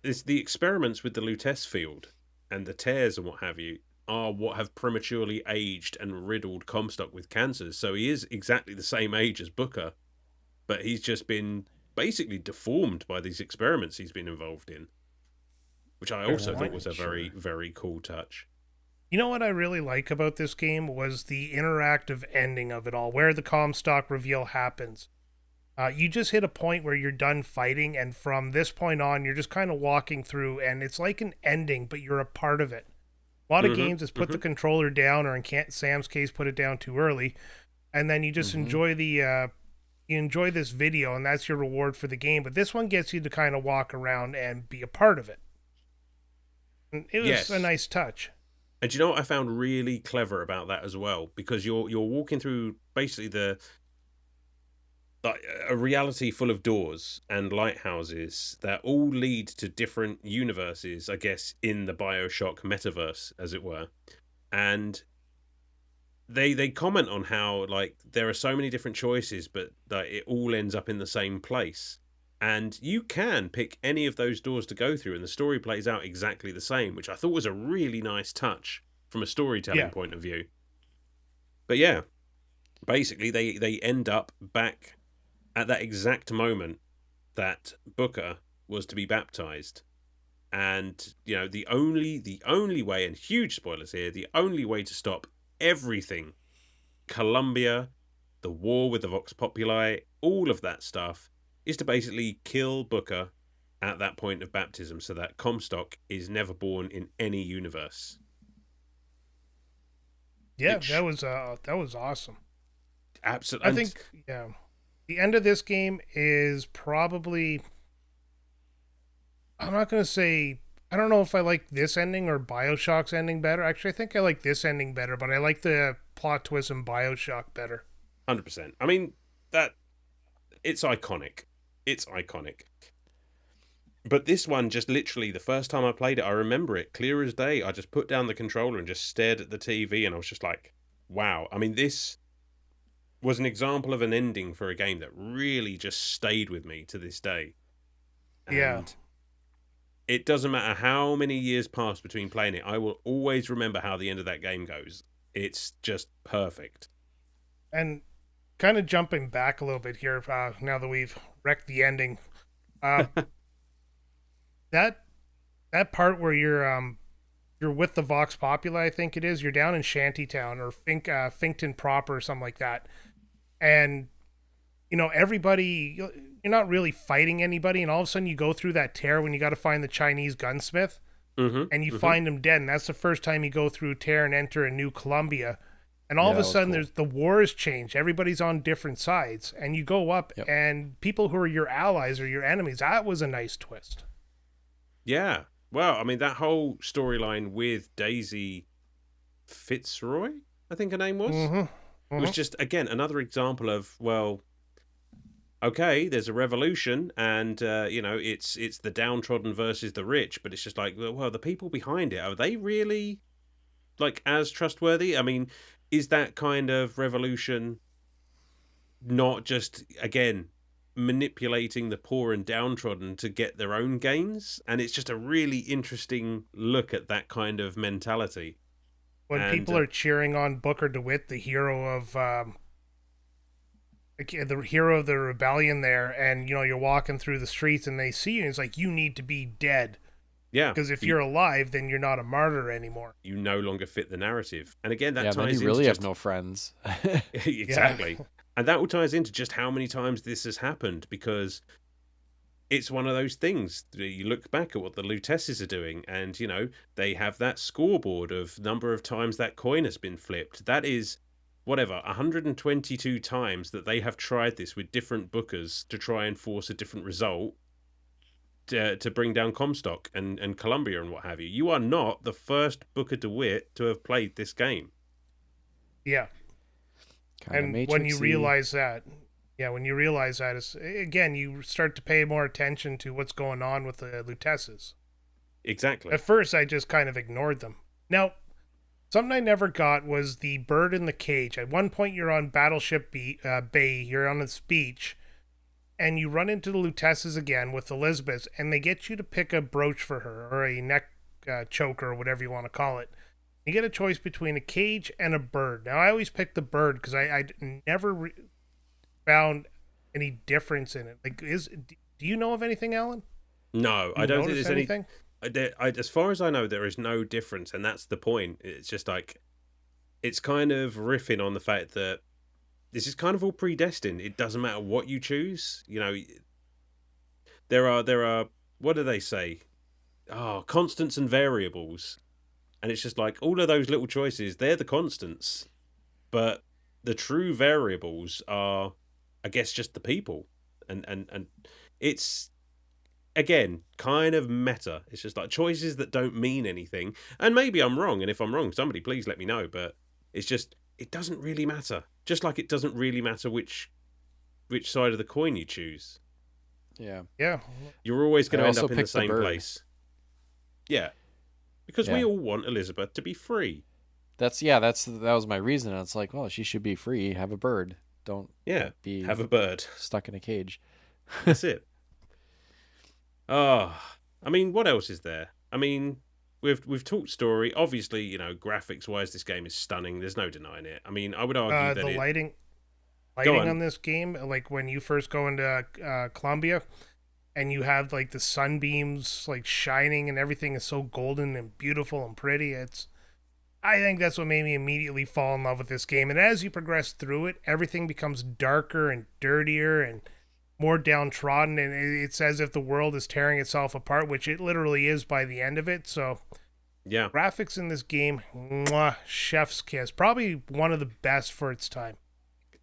C: it's the experiments with the Lutece field and the tears and what have you are what have prematurely aged and riddled Comstock with cancers. So he is exactly the same age as Booker, but he's just been basically deformed by these experiments he's been involved in, which I also thought was a very, very cool touch.
E: You know what I really like about this game was the interactive ending of it all, where the Comstock reveal happens. You just hit a point where you're done fighting, and from this point on, you're just kind of walking through, and it's like an ending, but you're a part of it. A lot of games is put the controller down, or in Sam's case, put it down too early, and then you just enjoy the you enjoy this video, and that's your reward for the game. But this one gets you to kind of walk around and be a part of it. And it was a nice touch.
C: And do you know what I found really clever about that as well? Because you're walking through basically like a reality full of doors and lighthouses that all lead to different universes, I guess, in the BioShock metaverse, as it were. And they comment on how like there are so many different choices, but that it all ends up in the same place. And you can pick any of those doors to go through, and the story plays out exactly the same, which I thought was a really nice touch from a storytelling point of view. But yeah, basically they end up back at that exact moment that Booker was to be baptized. And, you know, the only way, and huge spoilers here, the only way to stop everything, Columbia, the war with the Vox Populi, all of that stuff, is to basically kill Booker at that point of baptism so that Comstock is never born in any universe.
E: Yeah, that was awesome.
C: Absolutely.
E: I think the end of this game is probably, I'm not going to say, I don't know if I like this ending or BioShock's ending better. Actually, I think I like this ending better, but I like the plot twist in BioShock better.
C: 100%. I mean, it's iconic. It's iconic. But this one, just literally, the first time I played it, I remember it clear as day. I just put down the controller and just stared at the TV, and I was just like, wow. I mean, this was an example of an ending for a game that really just stayed with me to this day. And it doesn't matter how many years pass between playing it, I will always remember how the end of that game goes. It's just perfect.
E: And kind of jumping back a little bit here, now that we've wrecked the ending. Uh, that that part where you're with the Vox Populi, I think it is. You're down in Shantytown or Finkton proper or something like that, and everybody. You're not really fighting anybody, and all of a sudden you go through that tear when you got to find the Chinese gunsmith, and you find him dead, and that's the first time you go through tear and enter a New Columbia, and all of a sudden there's the war has changed. Everybody's on different sides, and you go up, and people who are your allies or your enemies. That was a nice twist.
C: Yeah. Well, I mean, that whole storyline with Daisy Fitzroy, I think her name was, was just, again, another example of, well, okay, there's a revolution, and it's the downtrodden versus the rich, but it's just like, well, the people behind it, are they really like as trustworthy? I mean, is that kind of revolution not just, again, manipulating the poor and downtrodden to get their own gains? And it's just a really interesting look at that kind of mentality.
E: When people are cheering on Booker DeWitt, the hero of the rebellion there, and you're walking through the streets and they see you, and it's like, you need to be dead.
C: Yeah,
E: because if you're alive, then you're not a martyr anymore.
C: You no longer fit the narrative. And again, that ties
F: then
C: into
F: you really have no friends.
C: Exactly. And that all ties into just how many times this has happened, because it's one of those things. You look back at what the Lutesses are doing, and they have that scoreboard of number of times that coin has been flipped. That is whatever, 122 times that they have tried this with different bookers to try and force a different result to bring down Comstock and Columbia and what have you. You are not the first Booker DeWitt to have played this game.
E: Yeah. And when you realize that, it's, again, you start to pay more attention to what's going on with the Lutesses.
C: Exactly.
E: At first, I just kind of ignored them. Now, something I never got was the bird in the cage. At one point, you're on Battleship Bay, you're on this beach, and you run into the Lutesses again with Elizabeth, and they get you to pick a brooch for her, or a neck choker, or whatever you want to call it. You get a choice between a cage and a bird. Now, I always pick the bird because I never found any difference in it. Like, do you know of anything, Alan?
C: No, I don't think there's
E: anything.
C: As far as I know, there is no difference, and that's the point. It's just like, it's kind of riffing on the fact that this is kind of all predestined. It doesn't matter what you choose. There are what do they say? Constants and variables. And it's just like, all of those little choices, they're the constants. But the true variables are, I guess, just the people. And it's, again, kind of meta. It's just like choices that don't mean anything. And maybe I'm wrong. And if I'm wrong, somebody please let me know. But it's just, it doesn't really matter. Just like it doesn't really matter which side of the coin you choose.
F: Yeah.
E: Yeah.
C: You're always going to end up in the same place. Yeah. Because we all want Elizabeth to be free.
F: That was my reason. It's like, well, she should be free. Have a bird. Don't
C: have a bird
F: stuck in a cage.
C: That's it. I mean, what else is there? I mean, we've talked story. Obviously, graphics wise, this game is stunning. There's no denying it. I mean, I would argue that
E: the lighting on this game, like when you first go into Columbia, and you have like the sunbeams like shining, and everything is so golden and beautiful and pretty. I think that's what made me immediately fall in love with this game. And as you progress through it, everything becomes darker and dirtier and more downtrodden, and it's as if the world is tearing itself apart, which it literally is by the end of it. So
C: yeah,
E: graphics in this game, chef's kiss. Probably one of the best for its time.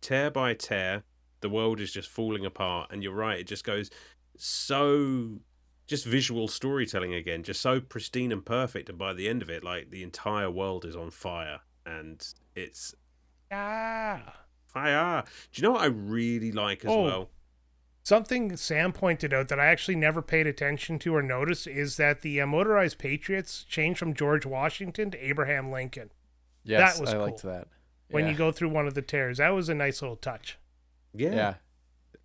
C: Tear by tear, the world is just falling apart, and you're right, it just goes so, just visual storytelling again, just so pristine and perfect, and by the end of it, like, the entire world is on fire, and it's fire. Do you know what I really like as well?
E: Something Sam pointed out that I actually never paid attention to or noticed is that the motorized Patriots changed from George Washington to Abraham Lincoln.
F: Yes,
E: that was
F: I
E: cool.
F: liked that.
E: When you go through one of the tears, that was a nice little touch.
C: Yeah.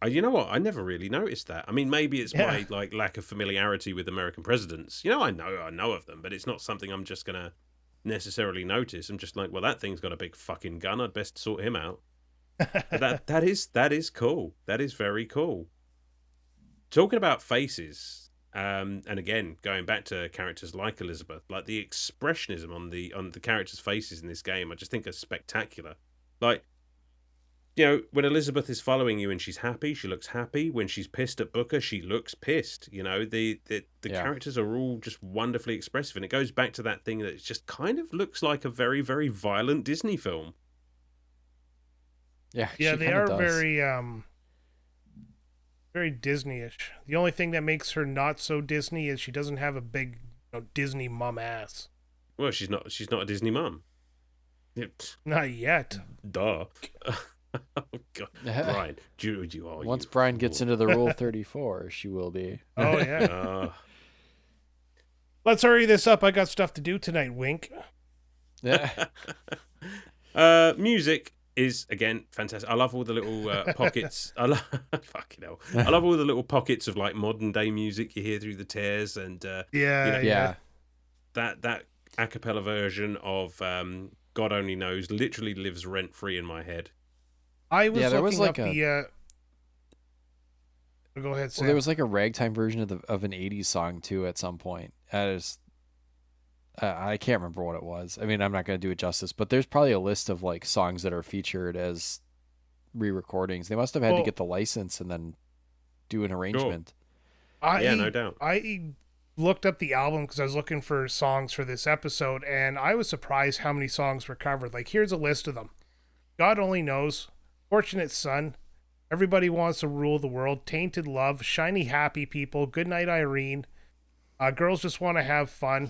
C: You know what? I never really noticed that. I mean, maybe it's my lack of familiarity with American presidents. I know of them, but it's not something I'm just gonna necessarily notice. I'm just like, well, that thing's got a big fucking gun. I'd best sort him out. But that is cool. That is very cool. Talking about faces, and again going back to characters like Elizabeth, like the expressionism on the characters' faces in this game, I just think are spectacular. Like, when Elizabeth is following you and she's happy, she looks happy. When she's pissed at Booker, she looks pissed. The
F: Yeah.
C: characters are all just wonderfully expressive, and it goes back to that thing that it just kind of looks like a very, very violent Disney film.
F: Yeah,
E: Yeah,
F: she
E: they
F: kind of
E: are
F: does.
E: very Disney-ish. The only thing that makes her not so Disney is she doesn't have a big, Disney mum ass.
C: Well, she's not. She's not a Disney mum.
E: Not yet.
C: Duh. Oh God, Brian,
F: Once Brian gets into the Rule 34, she will be.
E: Oh yeah.
C: Uh,
E: Let's hurry this up. I got stuff to do tonight. Wink.
F: Yeah.
C: music is again fantastic. I love all the little pockets. Fucking hell. I love all the little pockets of like modern day music you hear through the tears, and
E: Yeah.
F: Yeah.
C: that a cappella version of God Only Knows literally lives rent free in my head.
E: I was
F: Yeah, there
E: looking
F: was like
E: up the. Go ahead, Sam.
F: Well, there was like a ragtime version of an '80s song too at some point. I can't remember what it was. I mean, I'm not going to do it justice, but there's probably a list of like songs that are featured as re-recordings. They must have had to get the license and then do an arrangement.
C: Yeah, no doubt.
E: I looked up the album because I was looking for songs for this episode, and I was surprised how many songs were covered. Like, here's a list of them: God Only Knows, Fortunate Son, Everybody Wants to Rule the World, Tainted Love, Shiny Happy People, Goodnight Irene, Girls Just Want to Have Fun.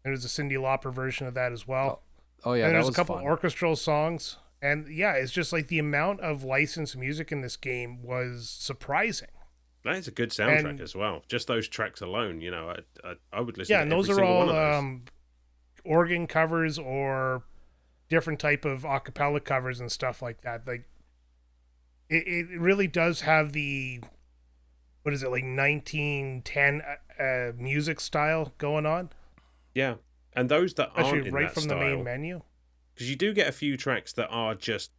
E: There's a Cyndi Lauper version of that as well.
F: Oh yeah,
E: and
F: that
E: there's
F: was
E: a couple
F: fun.
E: orchestral songs. And yeah, it's just like the amount of licensed music in this game was surprising.
C: That is a good soundtrack
E: And-
C: as well. Just those tracks alone, I would listen
E: Yeah,
C: to
E: and
C: every
E: those are
C: single
E: all
C: one of those.
E: organ covers or different type of a cappella covers and stuff like that. Like it really does have the, what is it, like 1910 music style going on,
C: Yeah, and those that aren't
E: especially
C: in
E: right
C: that
E: from
C: style,
E: the main menu.
C: because you do get a few tracks that are just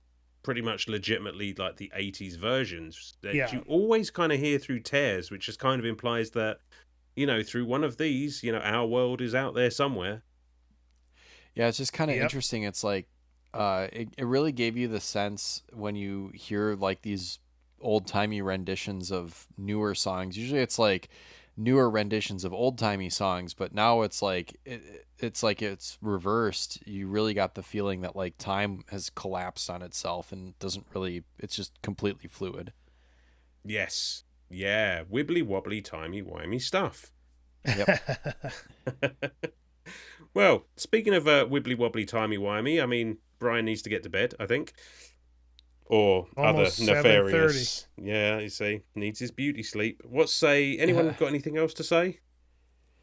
C: pretty much legitimately like the 80s versions that
E: Yeah.
C: you always kind of hear through tears, which just kind of implies that, through one of these, our world is out there somewhere.
F: Yeah, it's just kind of
E: Yep.
F: interesting. It's like it really gave you the sense when you hear like these old-timey renditions of newer songs. Usually it's like newer renditions of old-timey songs, but now it's like it's reversed. You really got the feeling that like time has collapsed on itself and doesn't really, it's just completely fluid.
C: Yes. Yeah. Wibbly wobbly, timey wimey stuff.
F: Yep.
C: Well, speaking of wibbly wobbly, timey wimey, I mean, Brian needs to get to bed, I think. Or
E: Almost
C: other nefarious. Yeah, you see, needs his beauty sleep. Anyone got anything else to say?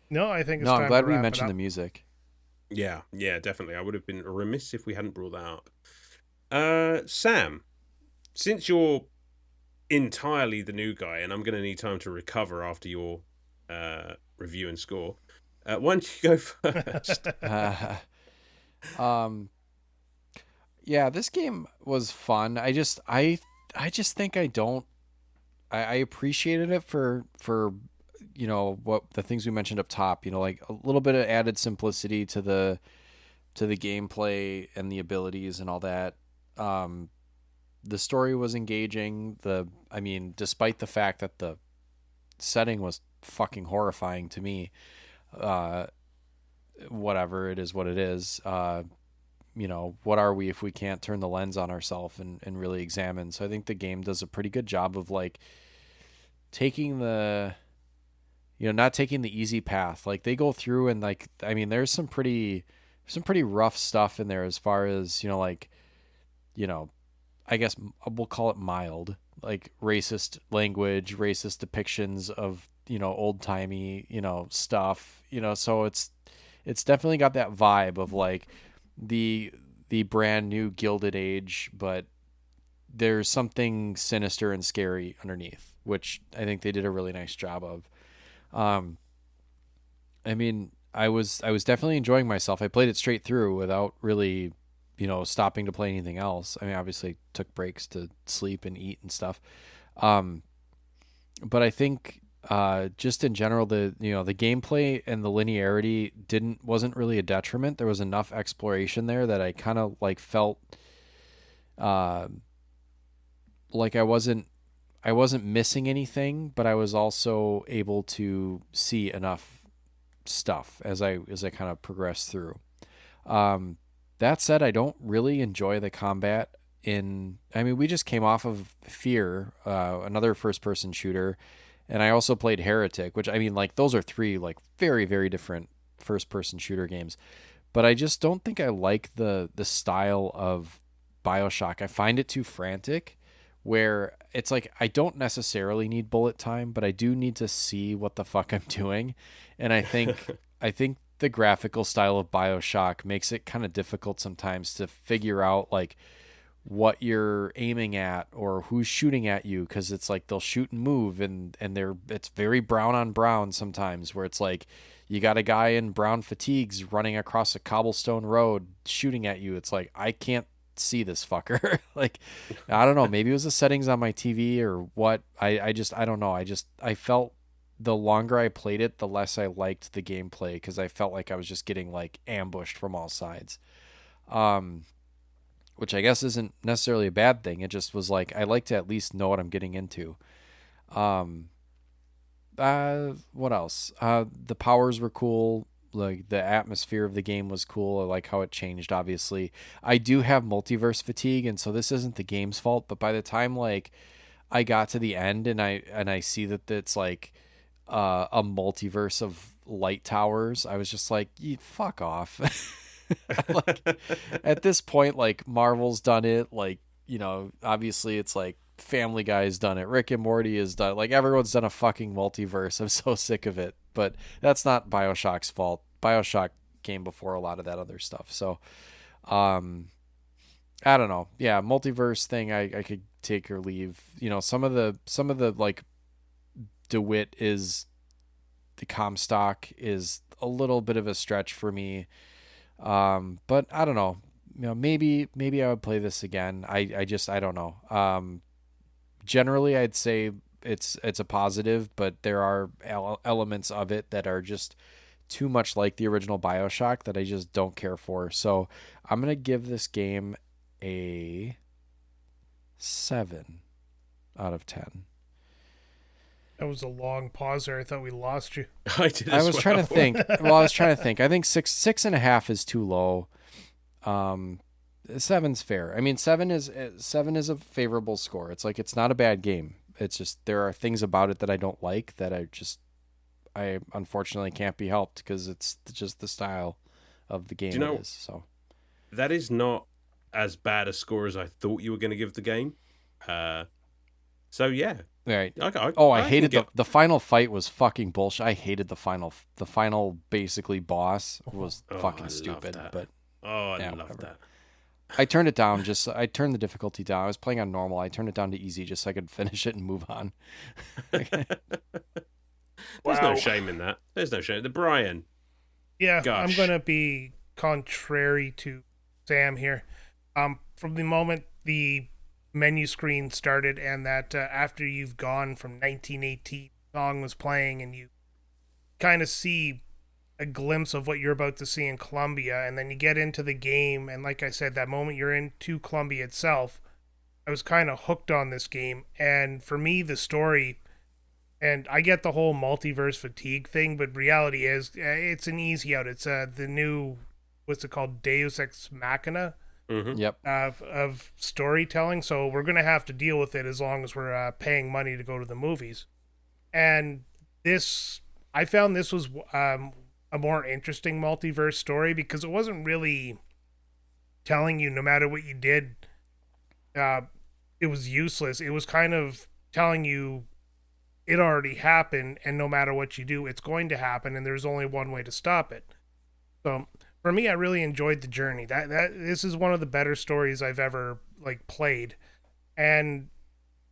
E: No, I think it's
F: No,
E: time
F: I'm glad
E: to
F: we
E: wrap it
F: mentioned
E: up.
F: the music.
C: Yeah, definitely. I would have been remiss if we hadn't brought that up. Sam, since you're entirely the new guy, and I'm going to need time to recover after your review and score, why don't you go first?
F: Yeah, this game was fun. I just think I appreciated it for what the things we mentioned up top, like a little bit of added simplicity to the gameplay and the abilities and all that. The story was engaging. Despite the fact that the setting was fucking horrifying to me, whatever, it is what it is. What are we if we can't turn the lens on ourselves and really examine? So I think the game does a pretty good job of like taking not taking the easy path. Like they go through and there's some pretty rough stuff in there as far as, I guess we'll call it mild, like racist language, racist depictions of, old timey, stuff, so it's definitely got that vibe of like the brand new Gilded Age, but there's something sinister and scary underneath, which I think they did a really nice job of. I was definitely enjoying myself. I played it straight through without really stopping to play anything else. I mean, obviously took breaks to sleep and eat and stuff. But I think just in general, the gameplay and the linearity wasn't really a detriment. There was enough exploration there that I kind of like felt like I wasn't missing anything, but I was also able to see enough stuff as I kind of progressed through. That said, I don't really enjoy the combat we just came off of Fear, another first-person shooter, and I also played Heretic, which, those are three, very, very different first-person shooter games. But I just don't think I like the style of BioShock. I find it too frantic, where it's like I don't necessarily need bullet time, but I do need to see what the fuck I'm doing. And I think the graphical style of BioShock makes it kind of difficult sometimes to figure out what you're aiming at or who's shooting at you, because it's like they'll shoot and move and it's very brown on brown sometimes, where it's like you got a guy in brown fatigues running across a cobblestone road shooting at you. It's like, I can't see this fucker. I don't know, maybe it was the settings on my TV or what. I don't know. I felt the longer I played it, the less I liked the gameplay, because I felt like I was just getting ambushed from all sides. Which I guess isn't necessarily a bad thing. It just was I like to at least know what I'm getting into. What else? The powers were cool. The atmosphere of the game was cool. I like how it changed, obviously. I do have multiverse fatigue, and so this isn't the game's fault, but by the time I got to the end and I see that it's a multiverse of light towers, I was just like, fuck off. At this point, Marvel's done it, obviously it's Family Guy's done it, Rick and Morty has done it, everyone's done a fucking multiverse. I'm so sick of it. But that's not BioShock's fault. BioShock came before a lot of that other stuff. So I don't know. Yeah, multiverse thing I could take or leave. Some of the DeWitt is the Comstock is a little bit of a stretch for me. But I don't know, maybe I would play this again. I don't know. Generally I'd say it's a positive, but there are elements of it that are just too much like the original BioShock that I just don't care for. So I'm going to give this game a 7 out of 10.
E: That was a long pause there. I thought we lost you.
C: I did.
F: I was trying to think. Well, I was trying to think. I think 6.5 is too low. 7's fair. 7 is a favorable score. It's it's not a bad game. It's just there are things about it that I don't like that I unfortunately can't be helped, because it's just the style of the game. It is, so
C: that is not as bad a score as I thought you were going to give the game. So yeah.
F: Right.
C: I
F: hated the final fight was fucking bullshit. I hated the final basically boss was fucking stupid. But
C: I love that.
F: I turned it down. I turned the difficulty down. I was playing on normal. I turned it down to easy just so I could finish it and move on.
C: There's no shame in that. There's no shame. The Brian.
E: Yeah,
C: Gosh.
E: I'm gonna be contrary to Sam here. From the moment the menu screen started and that after you've gone from 1918 song was playing and you kind of see a glimpse of what you're about to see in Columbia, and then you get into the game, and like I said, that moment you're into Columbia itself, I was kind of hooked on this game. And for me, the story, and I get the whole multiverse fatigue thing, but reality is it's an easy out. It's the new, what's it called, Deus Ex Machina.
C: Mm-hmm.
F: Yep.
E: Of storytelling, so we're gonna have to deal with it as long as we're paying money to go to the movies. And I found this was a more interesting multiverse story, because it wasn't really telling you no matter what you did, it was useless. It was kind of telling you it already happened, and no matter what you do, it's going to happen, and there's only one way to stop it. So for me, I really enjoyed the journey. This is one of the better stories I've ever played. And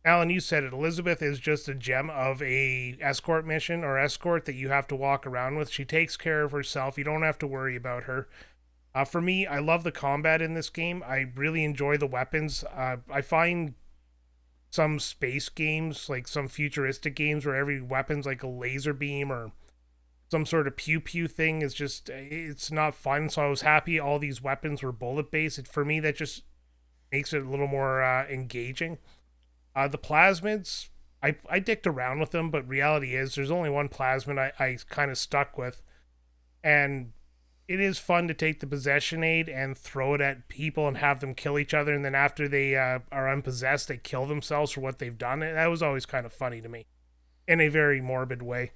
E: Alan, you said it. Elizabeth is just a gem of a escort that you have to walk around with. She takes care of herself. You don't have to worry about her. For me, I love the combat in this game. I really enjoy the weapons. I find some space games, like some futuristic games, where every weapon's like a laser beam or some sort of pew pew thing, is just, it's not fun. So I was happy all these weapons were bullet based. For me, that just makes it a little more engaging. The plasmids, I dicked around with them, but reality is there's only one plasmid I kind of stuck with, and it is fun to take the possession aid and throw it at people and have them kill each other, and then after they are unpossessed, they kill themselves for what they've done. And that was always kind of funny to me, in a very morbid way.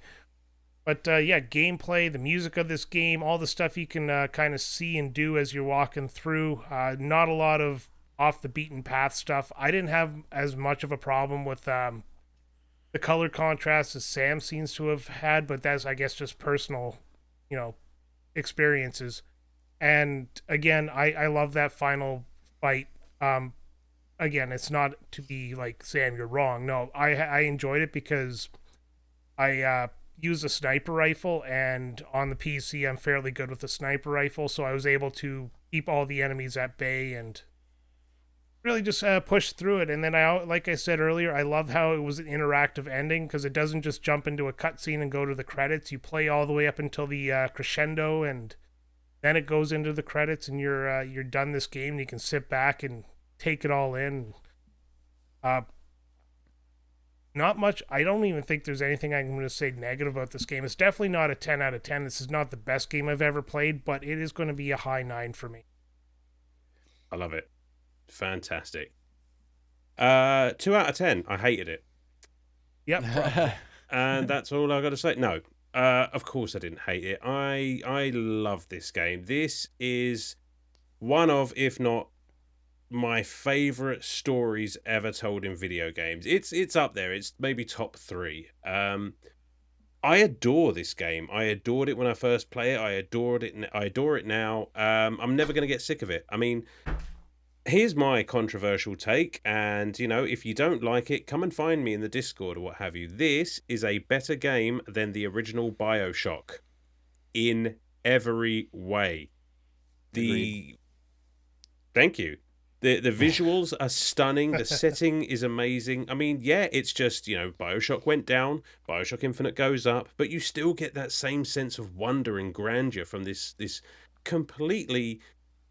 E: But yeah, gameplay, the music of this game, all the stuff you can kind of see and do as you're walking through. Not a lot of off the beaten path stuff. I didn't have as much of a problem with the color contrast as Sam seems to have had, but that's, I guess, just personal, you know, experiences. And again, I love that final fight. Again, it's not to be like, Sam, you're wrong. No, I enjoyed it because I use a sniper rifle, and on the PC I'm fairly good with the sniper rifle, so I was able to keep all the enemies at bay and really just push through it. And then like I said earlier, I love how it was an interactive ending, because it doesn't just jump into a cutscene and go to the credits. You play all the way up until the crescendo, and then it goes into the credits, and you're done this game, and you can sit back and take it all in. Not much. I don't even think there's anything I'm going to say negative about this game. It's definitely not a 10 out of 10. This is not the best game I've ever played, but it is going to be a high 9 for me.
C: I love it. Fantastic. 2 out of 10. I hated it.
E: Yep, probably.
C: And that's all I got to say. No, of course I didn't hate it. I love this game. This is one of, if not my favorite stories ever told in video games. It's up there. It's maybe top 3. I adore this game. I adored it when I first played it. I adore it now. I'm never going to get sick of it. I mean, here's my controversial take, and if you don't like it, come and find me in the Discord or what have you. This is a better game than the original BioShock in every way. Thank you. The visuals are stunning. The setting is amazing. I mean, yeah, it's just, BioShock went down, BioShock Infinite goes up, but you still get that same sense of wonder and grandeur from this completely,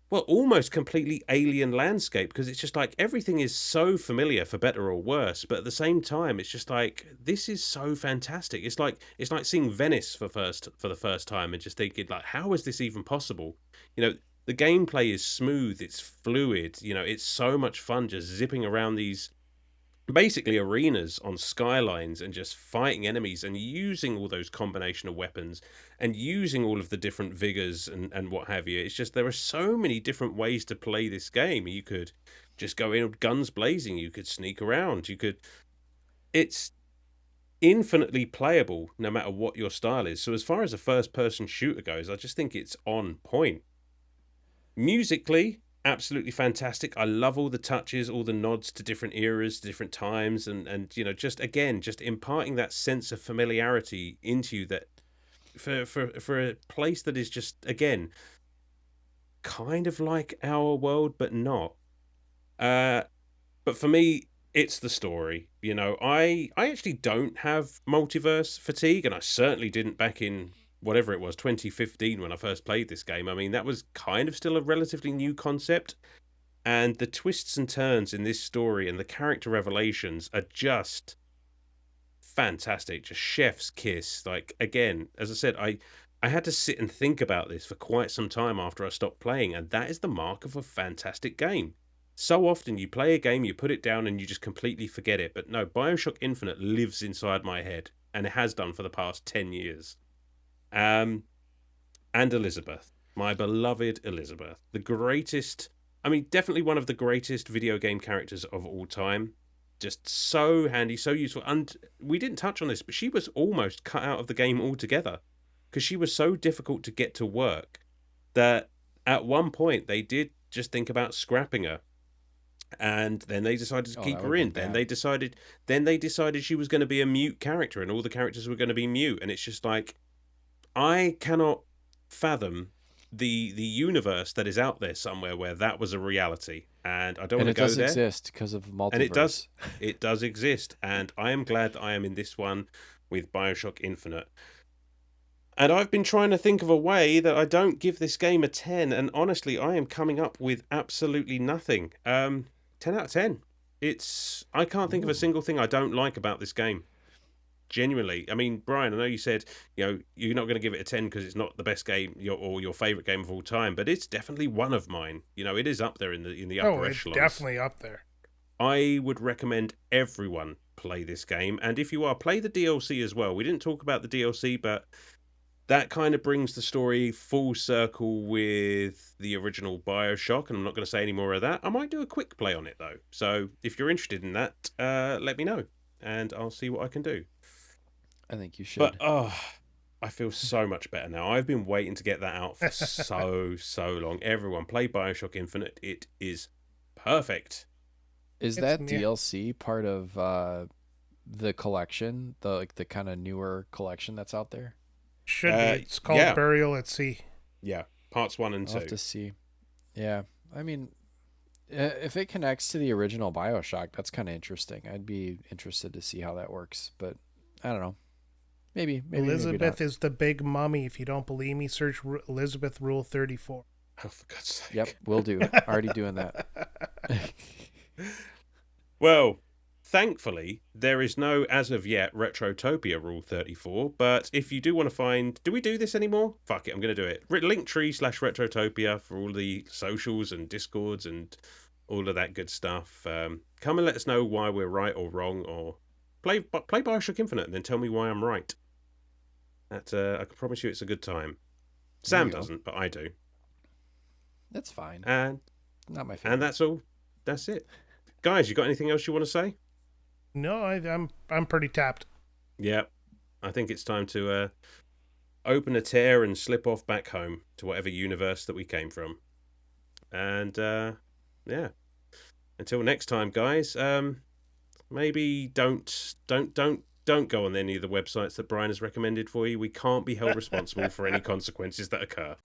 C: well, almost completely alien landscape, because it's just like everything is so familiar, for better or worse, but at the same time it's just like, this is so fantastic. It's like seeing Venice for the first time and just thinking, like, how is this even possible? The gameplay is smooth, it's fluid, it's so much fun just zipping around these basically arenas on skylines and just fighting enemies and using all those combination of weapons and using all of the different vigors and what have you. It's just, there are so many different ways to play this game. You could just go in guns blazing, you could sneak around, it's infinitely playable no matter what your style is. So as far as a first person shooter goes, I just think it's on point. Musically, absolutely fantastic. I love all the touches, all the nods to different eras, different times, and just imparting that sense of familiarity into you, that for a place that is just, again, kind of like our world but not. But for me, it's the story. I actually don't have multiverse fatigue, and I certainly didn't back in whatever it was, 2015, when I first played this game. I mean, that was kind of still a relatively new concept. And the twists and turns in this story and the character revelations are just fantastic. Just chef's kiss. Like, again, as I said, I had to sit and think about this for quite some time after I stopped playing. And that is the mark of a fantastic game. So often you play a game, you put it down and you just completely forget it. But no, BioShock Infinite lives inside my head, and it has done for the past 10 years. And Elizabeth, my beloved Elizabeth, the greatest, I mean, definitely one of the greatest video game characters of all time. Just so handy, so useful. And we didn't touch on this, but she was almost cut out of the game altogether, because she was so difficult to get to work that at one point they did just think about scrapping her. And then they decided to keep her in. Then they decided she was going to be a mute character, and all the characters were going to be mute. And it's just like, I cannot fathom the universe that is out there somewhere where that was a reality, and I don't
F: And
C: want
F: it
C: to go
F: does
C: there.
F: exist because of multiverse.
C: And it does exist, and I am glad that I am in this one with BioShock Infinite. And I've been trying to think of a way that I don't give this game a 10, and honestly, I am coming up with absolutely nothing. 10 out of 10. I can't think of a single thing I don't like about this game. Genuinely. I mean, Brian, I know you said, you're not going to give it a 10 because it's not the best game or your favorite game of all time, but it's definitely one of mine. It is up there in the upper
E: it's
C: echelons.
E: definitely up there.
C: I would recommend everyone play this game, and if you are, play the DLC as well. We didn't talk about the DLC, but that kind of brings the story full circle with the original BioShock, and I'm not going to say any more of that. I might do a quick play on it, though. So if you're interested in that, let me know, and I'll see what I can do.
F: I think you should.
C: But, I feel so much better now. I've been waiting to get that out for so long. Everyone, play BioShock Infinite. It is perfect.
F: Is that DLC part of the collection, the kind of newer collection that's out there?
E: Should be. It's called Burial at Sea.
C: Yeah, parts 1 and 2.
F: I'll have to see. Yeah, I mean, if it connects to the original BioShock, that's kind of interesting. I'd be interested to see how that works, but I don't know. Maybe
E: Elizabeth is the big mummy. If you don't believe me, search Elizabeth Rule 34.
C: Oh, for God's sake.
F: Yep, will do. Already doing that.
C: Well, thankfully, there is no, as of yet, Retrotopia Rule 34, but if you do want to find... Do we do this anymore? Fuck it, I'm going to do it. Linktree/Retrotopia for all the socials and Discords and all of that good stuff. Come and let us know why we're right or wrong, or play BioShock Infinite and then tell me why I'm right. I can promise you it's a good time. Sam doesn't, but I do.
F: That's fine.
C: And
F: not my favorite.
C: And that's all. That's it. Guys, you got anything else you want to say?
E: No, I'm pretty tapped.
C: Yeah. I think it's time to open a tear and slip off back home to whatever universe that we came from. And yeah. Until next time, guys, maybe don't go on any of the websites that Brian has recommended for you. We can't be held responsible for any consequences that occur.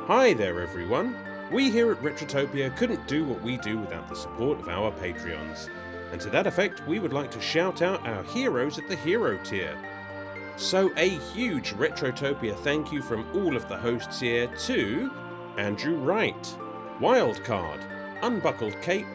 C: Hi there, everyone. We here at Retrotopia couldn't do what we do without the support of our Patreons. And to that effect, we would like to shout out our heroes at the hero tier. So a huge Retrotopia thank you from all of the hosts here to Andrew Wright, Wildcard, Unbuckled Cape,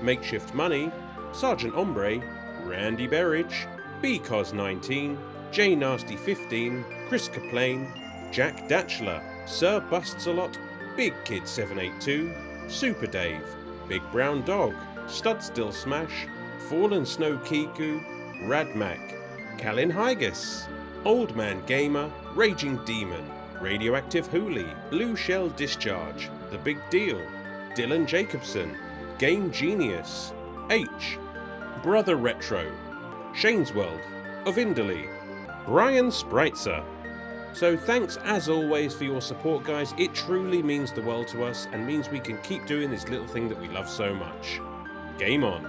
C: Makeshift Money, Sergeant Ombre, Randy Berridge, BCOS19, J Nasty 15, Chris Kaplane, Jack Datchler, Sir Busts-A-Lot, Big Kid 782, Super Dave, Big Brown Dog, Stud Still Smash, Fallen Snow Kiku, Radmac, Calin Hygus, Old Man Gamer, Raging Demon, Radioactive Hooli, Blue Shell Discharge, The Big Deal, Dylan Jacobson, Game Genius, H, Brother Retro, Shane's World, Ovindally, Brian Spritzer. So thanks as always for your support, guys. It truly means the world to us and means we can keep doing this little thing that we love so much. Game on.